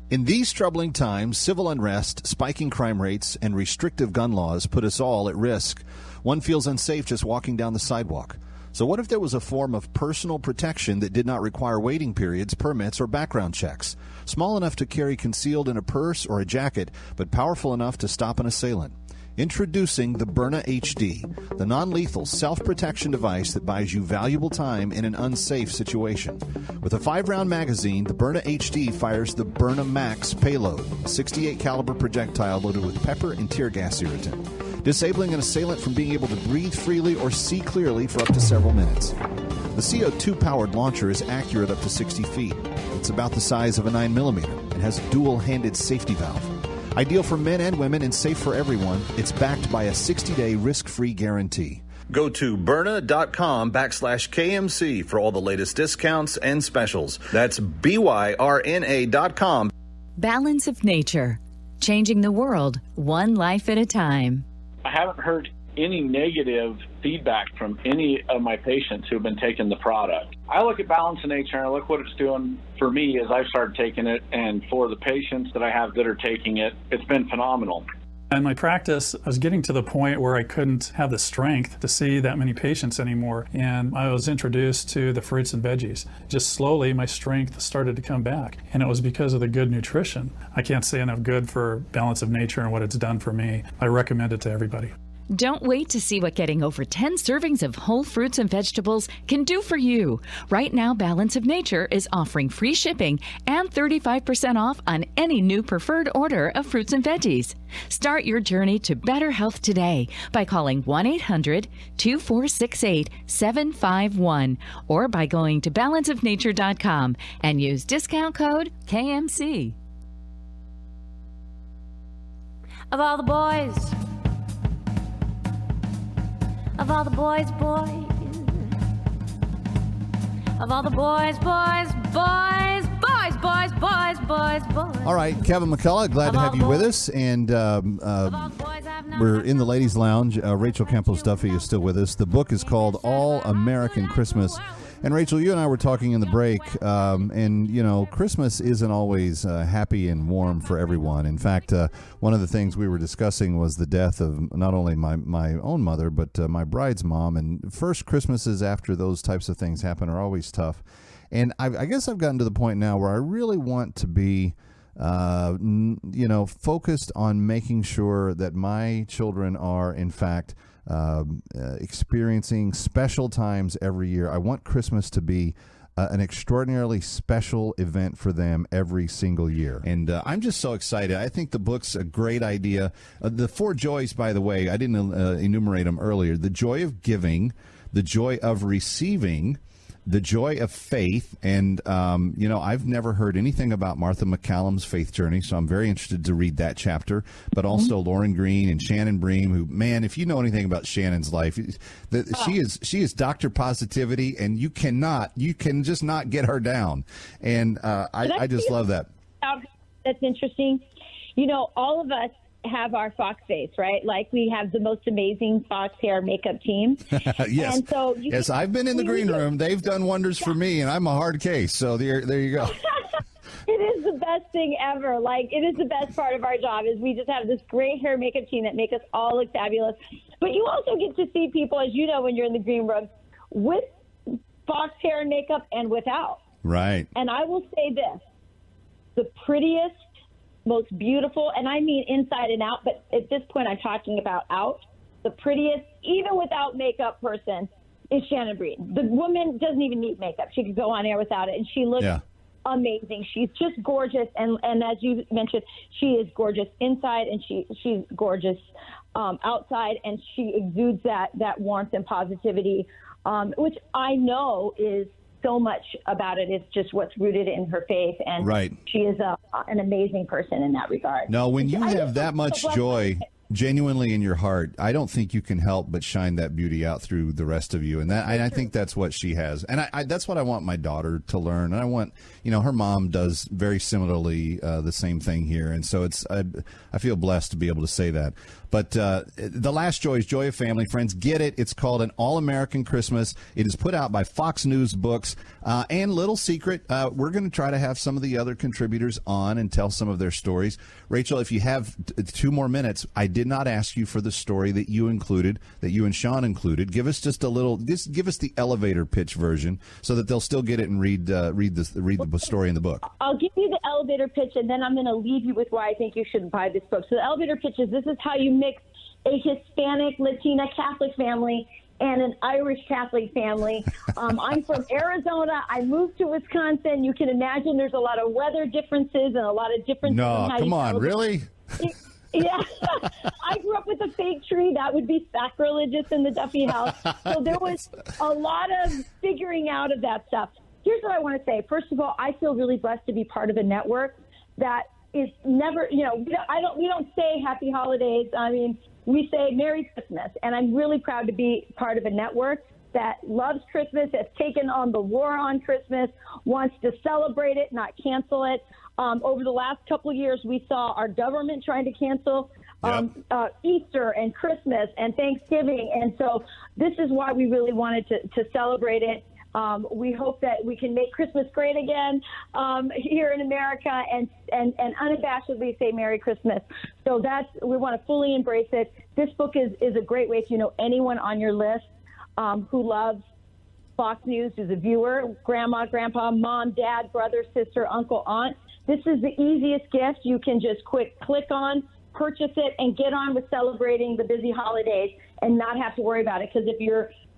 In these troubling times, civil unrest, spiking crime rates, and restrictive gun laws put us all at risk. One feels unsafe just walking down the sidewalk. So what if there was a form of personal protection that did not require waiting periods, permits, or background checks? Small enough to carry concealed in a purse or a jacket, but powerful enough to stop an assailant. Introducing the Byrna HD, the non-lethal self-protection device that buys you valuable time in an unsafe situation. With a 5-round magazine, the Byrna HD fires the Byrna Max payload, a .68 caliber projectile loaded with pepper and tear gas irritant. disabling an assailant from being able to breathe freely or see clearly for up to several minutes. The CO2-powered launcher is accurate up to 60 feet. It's about the size of a 9mm and has a dual-handed safety valve. Ideal for men and women and safe for everyone, it's backed by a 60-day risk-free guarantee. Go to Byrna.com/KMC for all the latest discounts and specials. That's BYRNA.com. Balance of Nature. Changing the world, one life at a time. I haven't heard any negative feedback from any of my patients who've been taking the product. I look at Balance of Nature and I look what it's doing for me as I've started taking it, and for the patients that I have that are taking it, it's been phenomenal. In my practice, I was getting to the point where I couldn't have the strength to see that many patients anymore, and I was introduced to the fruits and veggies. Just slowly, my strength started to come back, and it was because of the good nutrition. I can't say enough good for Balance of Nature and what it's done for me. I recommend it to everybody. Don't wait to see what getting over 10 servings of whole fruits and vegetables can do for you. Right now, Balance of Nature is offering free shipping and 35% off on any new preferred order of fruits and veggies. Start your journey to better health today by calling 1-800-2468-751 or by going to balanceofnature.com and use discount code KMC. Of all the boys, of all the boys, of all the boys. All right, Kevin McCullough, glad to have you with us. And we're in the ladies' lounge. Rachel Campos Duffy is still with us. The book is called All American Christmas. And Rachel, you and I were talking in the break, and, you know, Christmas isn't always happy and warm for everyone. In fact, one of the things we were discussing was the death of not only my own mother, but my bride's mom. And first Christmases after those types of things happen are always tough. And I guess I've gotten to the point now where I really want to be, focused on making sure that my children are, in fact, experiencing special times every year. I want Christmas to be an extraordinarily special event for them every single year. And I'm just so excited. I think the book's a great idea. The 4 joys, by the way, I didn't enumerate them earlier. The joy of giving, the joy of receiving, the joy of faith. And, I've never heard anything about Martha McCallum's faith journey, so I'm very interested to read that chapter. But also Lauren Green and Shannon Bream, who, man, if you know anything about Shannon's life, she is Dr. Positivity, and you can just not get her down. And I just love that. That's interesting. You know, all of us have our Fox face, right? Like, we have the most amazing Fox hair makeup team. Yes. And so yes, I've been in the green room. They've done wonders for me, and I'm a hard case. So there you go. It is the best thing ever. Like, it is the best part of our job is we just have this great hair makeup team that make us all look fabulous. But you also get to see people, as you know, when you're in the green room, with Fox hair and makeup and without. Right. And I will say this, the prettiest, most beautiful, and I mean inside and out, but at this point I'm talking about out, the prettiest, even without makeup person is Shannon Bream. The woman doesn't even need makeup. She could go on air without it, and she looks amazing. She's just gorgeous, and as you mentioned, she is gorgeous inside, and she's gorgeous outside, and she exudes that warmth and positivity, which I know is so much about it is just what's rooted in her faith, and she is an amazing person in that regard. No, when you have that much joy genuinely in your heart, I don't think you can help but shine that beauty out through the rest of you, and I think that's what she has, and I that's what I want my daughter to learn, and I want, her mom does very similarly the same thing here, and so I feel blessed to be able to say that. But the last joy is joy of family. Friends, get it. It's called An All-American Christmas. It is put out by Fox News Books. And little secret, we're going to try to have some of the other contributors on and tell some of their stories. Rachel, if you have 2 more minutes, I did not ask you for the story that you included, that you and Sean included. Give us just give us the elevator pitch version so that they'll still get it and read the story in the book. I'll give you the elevator pitch, and then I'm going to leave you with why I think you should buy this book. So the elevator pitch is, this is how you mix a Hispanic, Latina Catholic family and an Irish Catholic family. I'm from Arizona. I moved to Wisconsin. You can imagine there's a lot of weather differences and a lot of differences. No, come on, really? Yeah, I grew up with a fake tree. That would be sacrilegious in the Duffy house. So there was a lot of figuring out of that stuff. Here's what I want to say. First of all, I feel really blessed to be part of a network that is never, we don't say Happy Holidays. I mean, we say Merry Christmas. And I'm really proud to be part of a network that loves Christmas, has taken on the war on Christmas, wants to celebrate it, not cancel it. Over the last couple of years, we saw our government trying to cancel Easter and Christmas and Thanksgiving. And so this is why we really wanted to celebrate it. We hope that we can make Christmas great again here in America and unabashedly say Merry Christmas. So we want to fully embrace it. This book is a great way if you know anyone on your list who loves Fox News, who's a viewer, grandma, grandpa, mom, dad, brother, sister, uncle, aunt. This is the easiest gift. You can just click on, purchase it, and get on with celebrating the busy holidays and not have to worry about it. Because if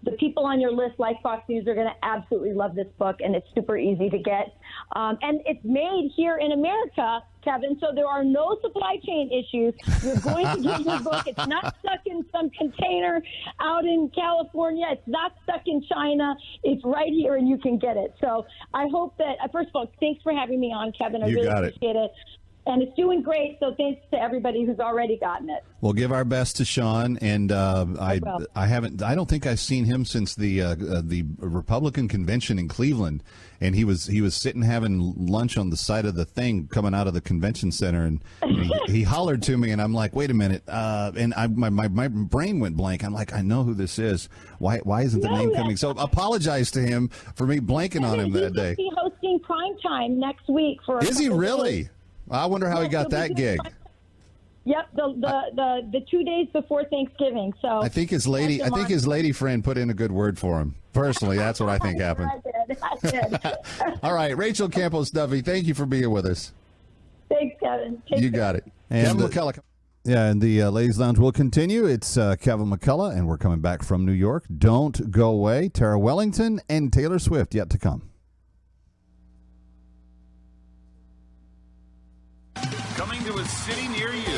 the people on your list, like Fox News, are going to absolutely love this book, and it's super easy to get. And it's made here in America, Kevin, so there are no supply chain issues. You're going to get your book. It's not stuck in some container out in California. It's not stuck in China. It's right here, and you can get it. So I hope that, first of all, thanks for having me on, Kevin. I really appreciate it. And it's doing great, so thanks to everybody who's already gotten it. We'll give our best to Sean, and I don't think I've seen him since the Republican convention in Cleveland, and he was sitting having lunch on the side of the thing coming out of the convention center, and he hollered to me, and I'm like, wait a minute, and my brain went blank. I'm like, I know who this is. Why isn't the name coming? So apologize to him for me blanking on him that day. He's going to be hosting Primetime next week for. Is he really? Days. I wonder how he got that gig. Yep, the 2 days before Thanksgiving. So I think his lady friend put in a good word for him. Personally, that's what I think happened. I did. All right, Rachel Campos Duffy, thank you for being with us. Thanks, Kevin. You got it. And Kevin McCullough. Yeah, and the Ladies Lounge will continue. It's Kevin McCullough, and we're coming back from New York. Don't go away. Tara Wellington and Taylor Swift yet to come. Coming to a city near you.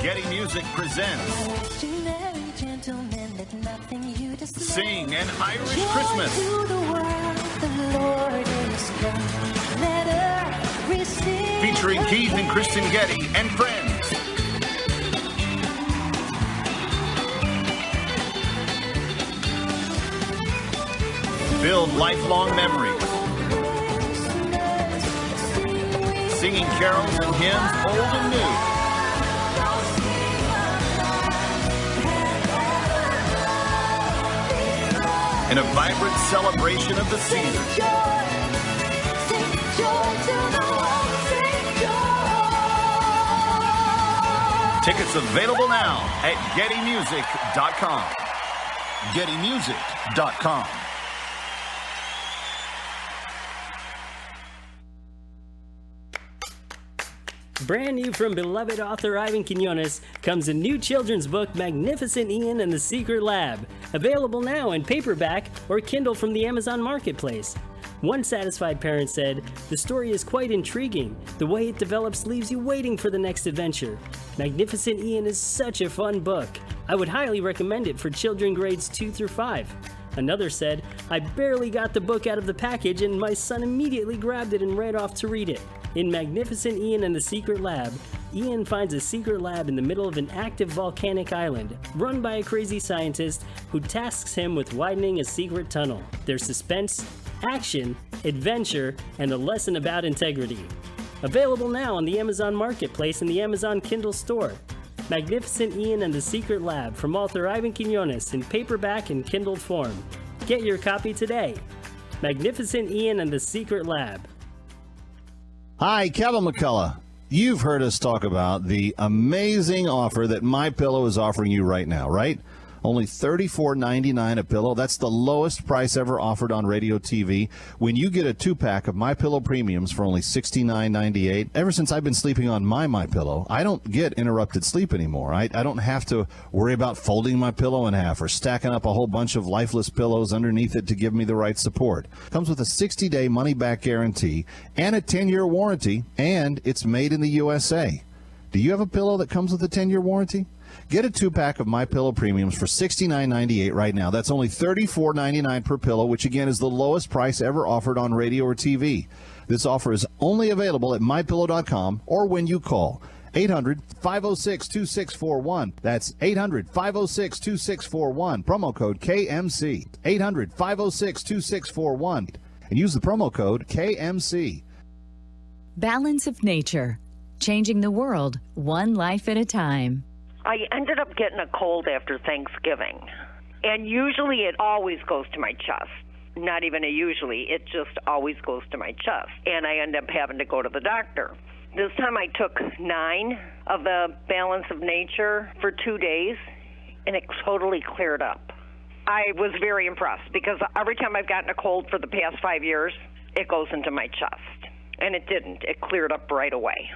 Getty Music presents Sing an Irish Christmas. Featuring Keith and Kristen Getty and friends. Build lifelong memories. Singing carols and hymns old and new. In a vibrant celebration of the season. Tickets available now at GettyMusic.com. GettyMusic.com. Brand new from beloved author Ivan Quinones comes a new children's book, Magnificent Ian and the Secret Lab, available now in paperback or Kindle from the Amazon Marketplace. One satisfied parent said, "The story is quite intriguing. The way it develops leaves you waiting for the next adventure. Magnificent Ian is such a fun book. I would highly recommend it for children grades 2 through 5. Another said, "I barely got the book out of the package and my son immediately grabbed it and ran off to read it." In Magnificent Ian and the Secret Lab, Ian finds a secret lab in the middle of an active volcanic island, run by a crazy scientist who tasks him with widening a secret tunnel. There's suspense, action, adventure, and a lesson about integrity. Available now on the Amazon Marketplace and the Amazon Kindle store. Magnificent Ian and the Secret Lab from author Ivan Quinones in paperback and Kindle form. Get your copy today. Magnificent Ian and the Secret Lab. Hi, Kevin McCullough. You've heard us talk about the amazing offer that MyPillow is offering you right now, right? Only $34.99 a pillow. That's the lowest price ever offered on radio TV. When you get a 2-pack of MyPillow Premiums for only $69.98, ever since I've been sleeping on my MyPillow, I don't get interrupted sleep anymore. I don't have to worry about folding my pillow in half or stacking up a whole bunch of lifeless pillows underneath it to give me the right support. Comes with a 60-day money-back guarantee and a 10-year warranty, and it's made in the USA. Do you have a pillow that comes with a 10-year warranty? Get a 2-pack of MyPillow Premiums for $69.98 right now. That's only $34.99 per pillow, which again is the lowest price ever offered on radio or TV. This offer is only available at MyPillow.com or when you call 800-506-2641. That's 800-506-2641. Promo code KMC. 800-506-2641. And use the promo code KMC. Balance of Nature. Changing the world, one life at a time. I ended up getting a cold after Thanksgiving. And usually it always goes to my chest. Not even a usually, it just always goes to my chest. And I end up having to go to the doctor. This time I took 9 of the Balance of Nature for 2 days, and it totally cleared up. I was very impressed because every time I've gotten a cold for the past 5 years, it goes into my chest. And it didn't. It cleared up right away.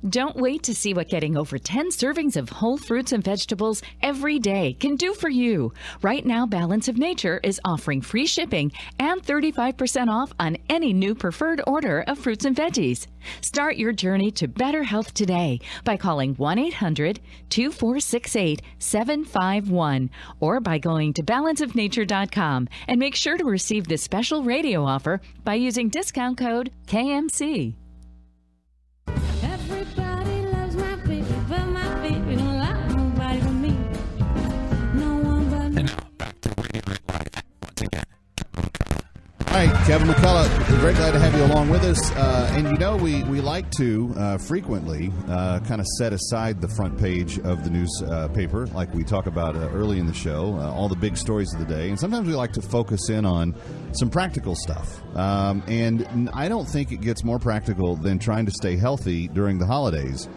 Don't wait to see what getting over 10 servings of whole fruits and vegetables every day can do for you. Right now, Balance of Nature is offering free shipping and 35% off on any new preferred order of fruits and veggies. Start your journey to better health today by calling 1-800-2468-751 or by going to balanceofnature.com, and make sure to receive this special radio offer by using discount code KMC. Everybody loves my baby, but my baby don't like nobody but me. No one but me. And now, back to Radio Live once again. All right, Kevin McCullough, we're very glad to have you along with us. And you know, we like to frequently kind of set aside the front page of the newspaper, like we talk about early in the show, all the big stories of the day. And sometimes we like to focus in on some practical stuff. And I don't think it gets more practical than trying to stay healthy during the holidays.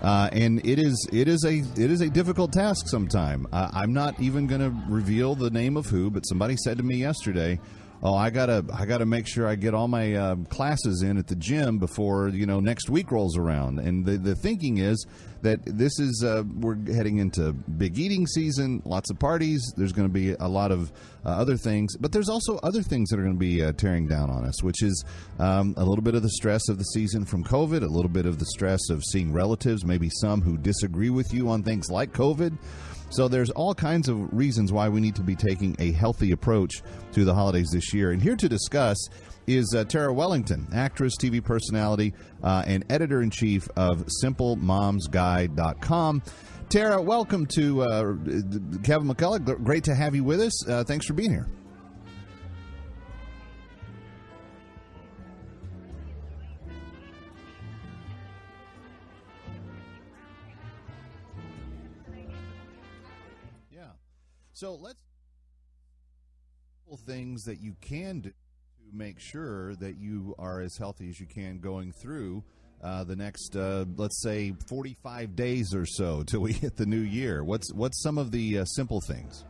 And it is a difficult task sometime. I'm not even going to reveal the name of who, but somebody said to me yesterday, "Oh, I gotta make sure I get all my classes in at the gym before next week rolls around." And the thinking is that this is we're heading into big eating season, lots of parties. There's going to be a lot of other things, but there's also other things that are going to be tearing down on us, which is a little bit of the stress of the season from COVID, a little bit of the stress of seeing relatives, maybe some who disagree with you on things like COVID. So there's all kinds of reasons why we need to be taking a healthy approach to the holidays this year. And here to discuss is Tara Wellington, actress, TV personality, and editor-in-chief of SimpleMomsGuide.com. Tara, welcome to Kevin McCullough. Great to have you with us. Thanks for being here. So let's things that you can do to make sure that you are as healthy as you can going through the next, let's say, 45 days or so till we hit the new year. What's some of the simple things?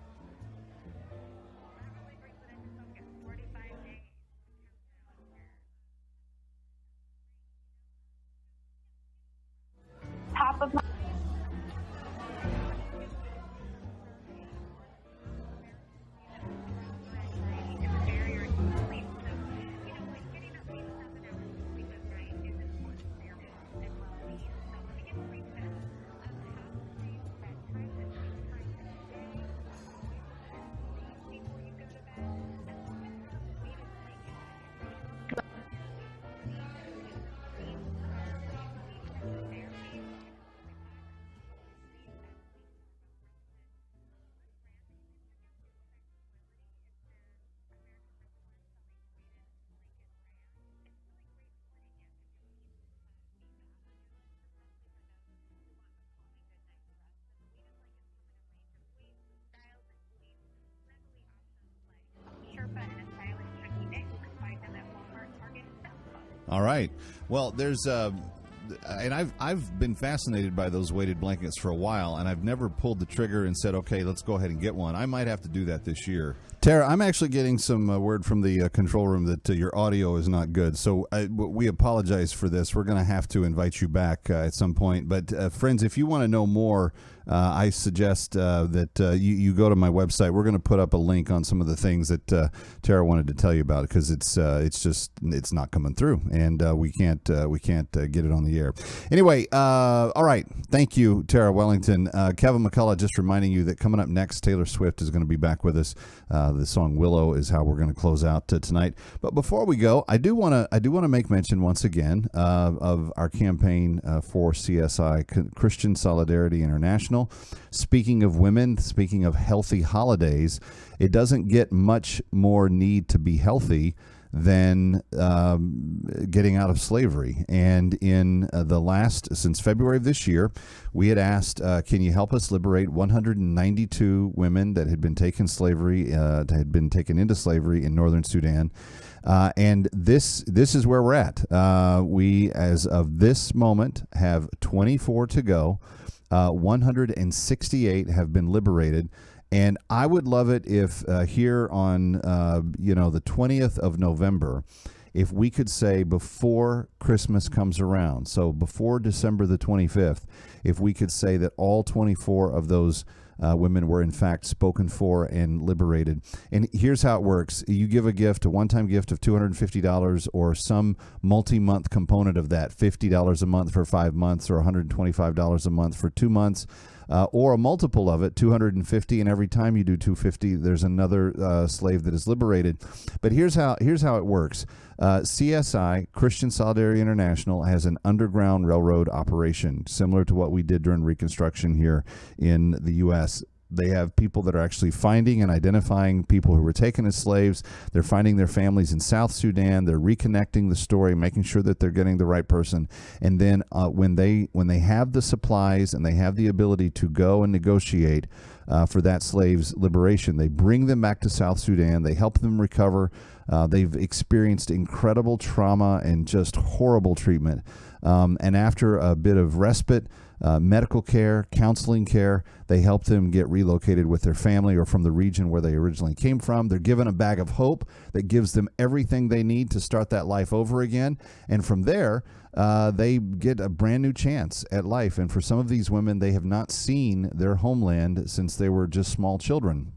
Top of my All right. Well, there's and I've been fascinated by those weighted blankets for a while, and I've never pulled the trigger and said, okay, let's go ahead and get one. I might have to do that this year. Tara, I'm actually getting some word from the control room that your audio is not good, so we apologize for this. We're going to have to invite you back at some point. But friends, if you want to know more, I suggest that you go to my website. We're going to put up a link on some of the things that Tara wanted to tell you about, because it's not coming through, and we can't get it on the air. Anyway, all right. Thank you, Tara Wellington. Kevin McCullough just reminding you that coming up next, Taylor Swift is going to be back with us. The song "Willow" is how we're going to close out tonight. But before we go, I do want to make mention once again of our campaign for CSI, Christian Solidarity International. Speaking of women, speaking of healthy holidays, it doesn't get much more need to be healthy than getting out of slavery. And in since February of this year, we had asked, can you help us liberate 192 women that had been taken into slavery in northern Sudan? And this is where we're at. We, as of this moment, have 24 to go. 168 have been liberated. And I would love it if here on the 20th of November, if we could say before Christmas comes around, so before December the 25th, if we could say that all 24 of those women were in fact spoken for and liberated. And here's how it works. You give a gift, a one-time gift of $250, or some multi-month component of that, $50 a month for 5 months, or $125 a month for 2 months. Or a multiple of it, $250, and every time you do $250, there's another slave that is liberated. But here's how it works. CSI, Christian Solidarity International, has an underground railroad operation similar to what we did during Reconstruction here in the U.S. They have people that are actually finding and identifying people who were taken as slaves. They're finding their families in South Sudan. They're reconnecting the story, making sure that they're getting the right person. And then when they have the supplies and they have the ability to go and negotiate for that slave's liberation, they bring them back to South Sudan. They help them recover. They've experienced incredible trauma and just horrible treatment. And after a bit of respite, medical care, counseling care, they help them get relocated with their family or from the region where they originally came from. They're given a bag of hope that gives them everything they need to start that life over again. And from there, they get a brand new chance at life. And for some of these women, they have not seen their homeland since they were just small children.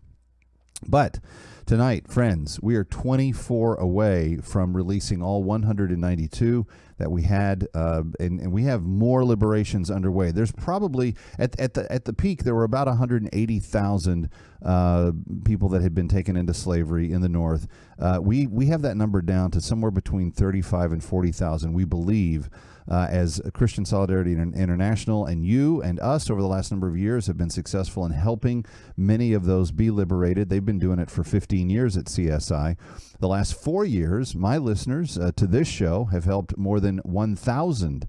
But tonight, friends, we are 24 away from releasing all 192 that we had, and we have more liberations underway. There's probably at the peak there were about 180,000 people that had been taken into slavery in the North. We have that number down to somewhere between 35 and 40,000. We believe. As Christian Solidarity International, and you and us over the last number of years have been successful in helping many of those be liberated. They've been doing it for 15 years at CSI. The last 4 years, my listeners to this show have helped more than 1,000.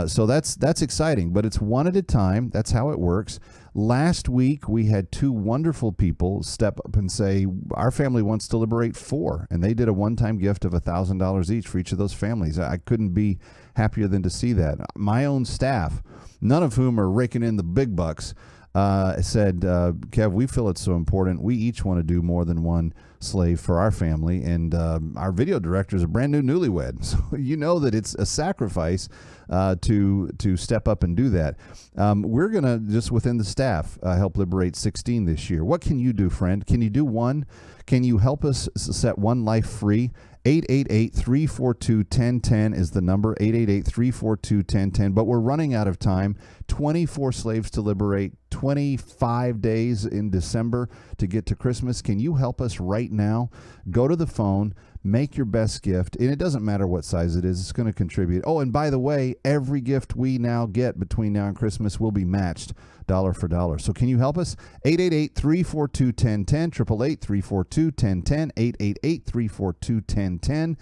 So that's exciting, but it's one at a time. That's how it works. Last week, we had two wonderful people step up and say, our family wants to liberate 4, and they did a one-time gift of $1,000 each for each of those families. I couldn't be happier than to see that. My own staff, none of whom are raking in the big bucks, said, Kev, we feel it's so important. We each want to do more than one slave for our family, and our video director is a brand new newlywed, so you know that it's a sacrifice to step up and do that. We're going to, just within the staff, help liberate 16 this year. What can you do, friend? Can you do one? Can you help us set one life free? 888-342-1010 is the number, 888-342-1010. But we're running out of time. 24 slaves to liberate, 25 days in December to get to Christmas. Can you help us right now? Go to the phone, make your best gift, and it doesn't matter what size it is. It's going to contribute. Oh, and by the way, every gift we now get between now and Christmas will be matched dollar for dollar. So can you help us? 888-342-1010, 888-342-1010, 888-342-1010.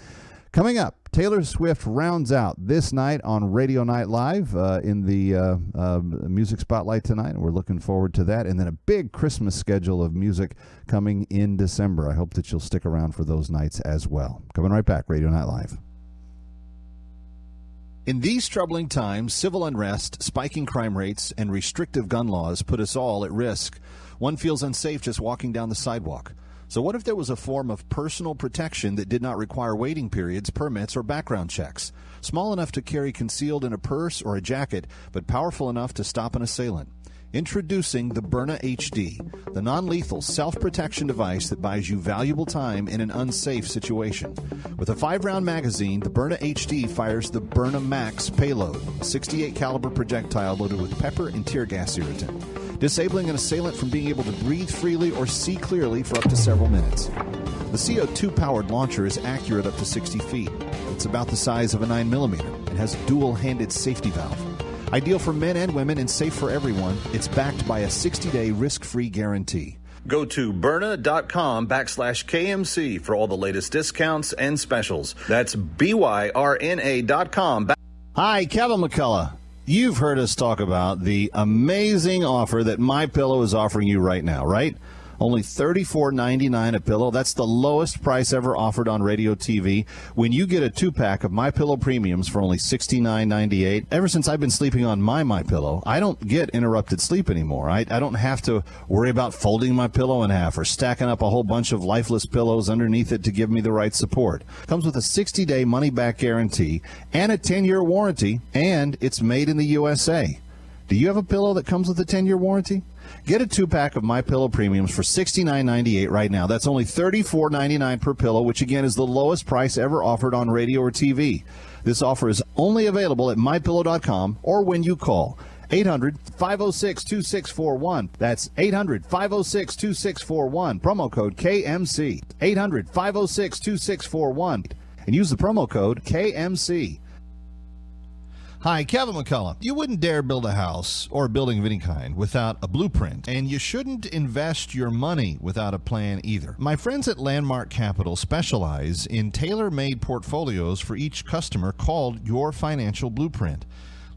Coming up, Taylor Swift rounds out this night on Radio Night Live in the Music Spotlight tonight, and we're looking forward to that. And then a big Christmas schedule of music coming in December. I hope that you'll stick around for those nights as well. Coming right back, Radio Night Live. In these troubling times, civil unrest, spiking crime rates, and restrictive gun laws put us all at risk. One feels unsafe just walking down the sidewalk. So what if there was a form of personal protection that did not require waiting periods, permits, or background checks? Small enough to carry concealed in a purse or a jacket, but powerful enough to stop an assailant. Introducing the Byrna HD, the non-lethal self-protection device that buys you valuable time in an unsafe situation. With a 5-round magazine, the Byrna HD fires the Byrna Max payload, a 68 caliber projectile loaded with pepper and tear gas irritant, disabling an assailant from being able to breathe freely or see clearly for up to several minutes. The CO2-powered launcher is accurate up to 60 feet. It's about the size of a 9mm and has a dual-handed safety valve. Ideal for men and women and safe for everyone, it's backed by a 60-day risk-free guarantee. Go to Byrna.com/KMC for all the latest discounts and specials. That's BYRNA.com. Hi, Kevin McCullough. You've heard us talk about the amazing offer that MyPillow is offering you right now, right? Only $34.99 a pillow. That's the lowest price ever offered on radio TV. When you get a 2-pack of MyPillow Premiums for only $69.98, ever since I've been sleeping on my MyPillow, I don't get interrupted sleep anymore. I don't have to worry about folding my pillow in half or stacking up a whole bunch of lifeless pillows underneath it to give me the right support. Comes with a 60-day money-back guarantee and a 10-year warranty, and it's made in the USA. Do you have a pillow that comes with a 10-year warranty? Get a 2-pack of MyPillow Premiums for $69.98 right now. That's only $34.99 per pillow, which again is the lowest price ever offered on radio or TV. This offer is only available at MyPillow.com or when you call 800-506-2641. That's 800-506-2641. Promo code KMC. 800-506-2641. And use the promo code KMC. Hi, Kevin McCullough. You wouldn't dare build a house or a building of any kind without a blueprint, and you shouldn't invest your money without a plan either. My friends at Landmark Capital specialize in tailor-made portfolios for each customer called Your Financial Blueprint.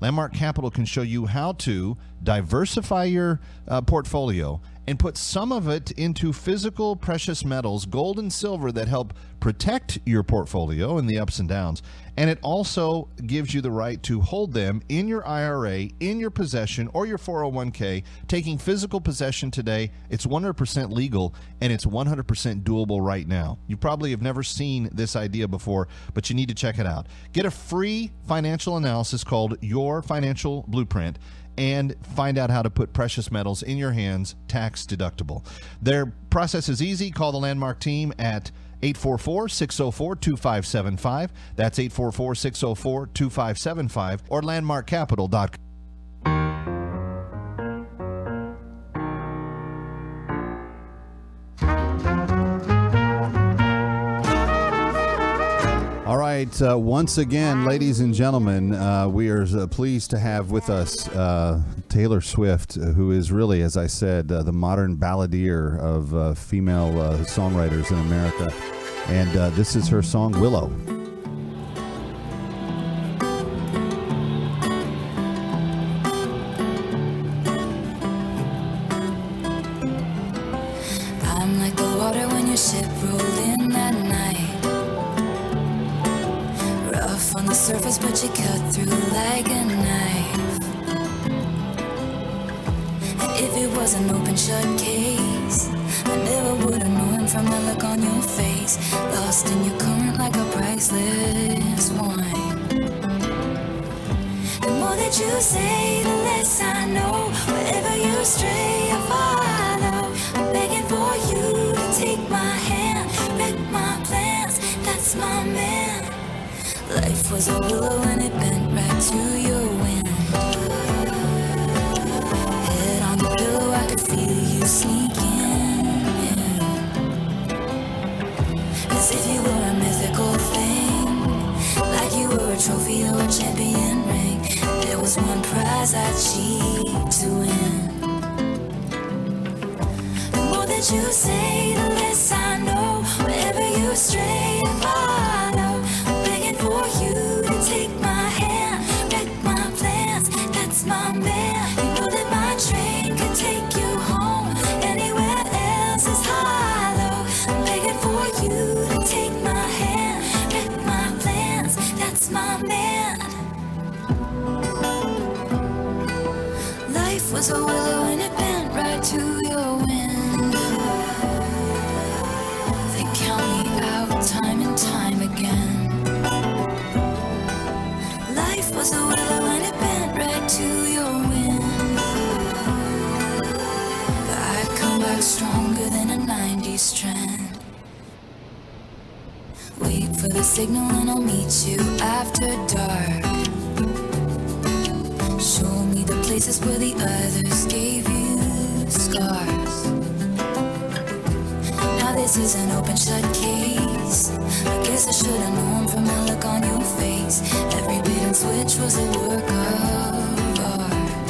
Landmark Capital can show you how to diversify your portfolio and put some of it into physical precious metals, gold and silver, that help protect your portfolio in the ups and downs. And it also gives you the right to hold them in your IRA, in your possession, or your 401k. Taking physical possession today, it's 100% legal, and it's 100% doable right now. You probably have never seen this idea before, but you need to check it out. Get a free financial analysis called Your Financial Blueprint, and find out how to put precious metals in your hands tax deductible. Their process is easy. Call the Landmark team at 844-604-2575. That's 844-604-2575 or landmarkcapital.com. All right, once again, ladies and gentlemen, we are pleased to have with us Taylor Swift, who is really, as I said, the modern balladeer of female songwriters in America. And this is her song, Willow. I'm like the water when your ship rolled in that night. Rough on the surface, but you cut through like a knife. And if it was an open shut case, I never would have known from the look on your face. Lost in your current like a priceless wine. The more that you say, the less I know. Wherever you stray, I follow. I'm begging for you to take my hand, wreck my plans. That's my man. Life was a willow and it bent right to your wind. Head on the pillow, I could feel you sneaking in. As if you were a mythical thing, like you were a trophy or a champion ring. There was one prize I'd cheat to win. The more that you say, the less I know. Wherever you stray, I follow. I'm begging for you to take my hand, wreck my plans. That's my man. You know that my train can take you home. Anywhere else is hollow. I'm begging for you to take my hand, wreck my plans. That's my man. was a willow and it bent right to your window. They count me out time and time again. Life was a willow and it bent right to your window. But I come back stronger than a 90s trend. Wait for the signal and I'll meet you after dark. Show me the places where the others gave you scars. Now this is an open shut case. I guess I should have known from the look on your face. Every bait and switch was a work of art.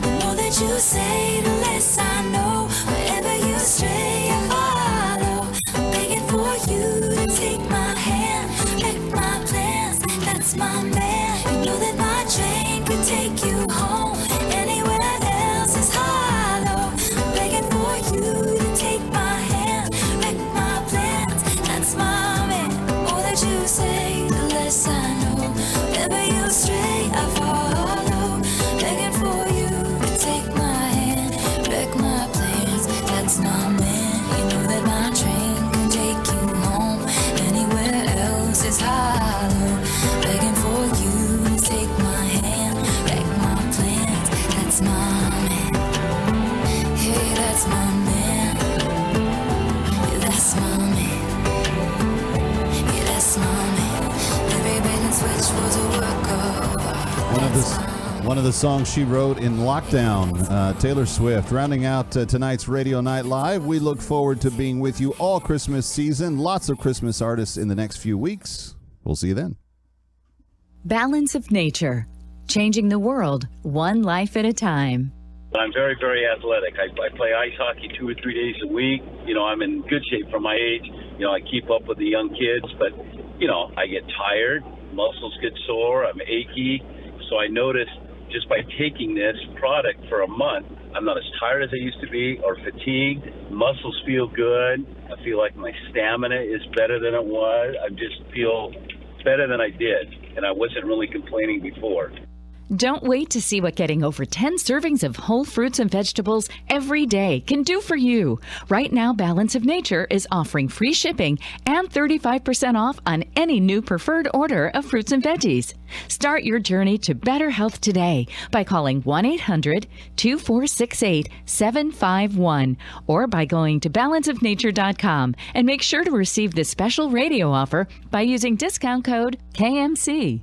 The more that you say, the less I know. Wherever you stray, I follow. I'm begging for you to take my hand, wreck my plans. That's my man. You know that my train could take you home. Anywhere else is hollow. I'm begging for you to take my hand, wreck my plans. That's my man. The more that you say, the less I know. Wherever you stray, I follow. Begging for you to take my hand, wreck my plans. That's my man. You know that my train can take you home. Anywhere else is hollow. Begging for you to take my hand, wreck my plans. That's my man. Hey, that's my man. Yeah, that's my man. Yeah, that's my man. Every bait and switch was a work of art. One of the songs she wrote in lockdown, Taylor Swift. Rounding out tonight's Radio Night Live, we look forward to being with you all Christmas season. Lots of Christmas artists in the next few weeks. We'll see you then. Balance of Nature, changing the world one life at a time. I'm very, very athletic. I play ice hockey 2 or 3 days a week. I'm in good shape for my age. I keep up with the young kids, but, I get tired. Muscles get sore. I'm achy. So I noticed just by taking this product for a month, I'm not as tired as I used to be or fatigued. Muscles feel good. I feel like my stamina is better than it was. I just feel better than I did, and I wasn't really complaining before. Don't wait to see what getting over 10 servings of whole fruits and vegetables every day can do for you. Right now, Balance of Nature is offering free shipping and 35% off on any new preferred order of fruits and veggies. Start your journey to better health today by calling 1-800-2468-751 or by going to balanceofnature.com and make sure to receive this special radio offer by using discount code KMC.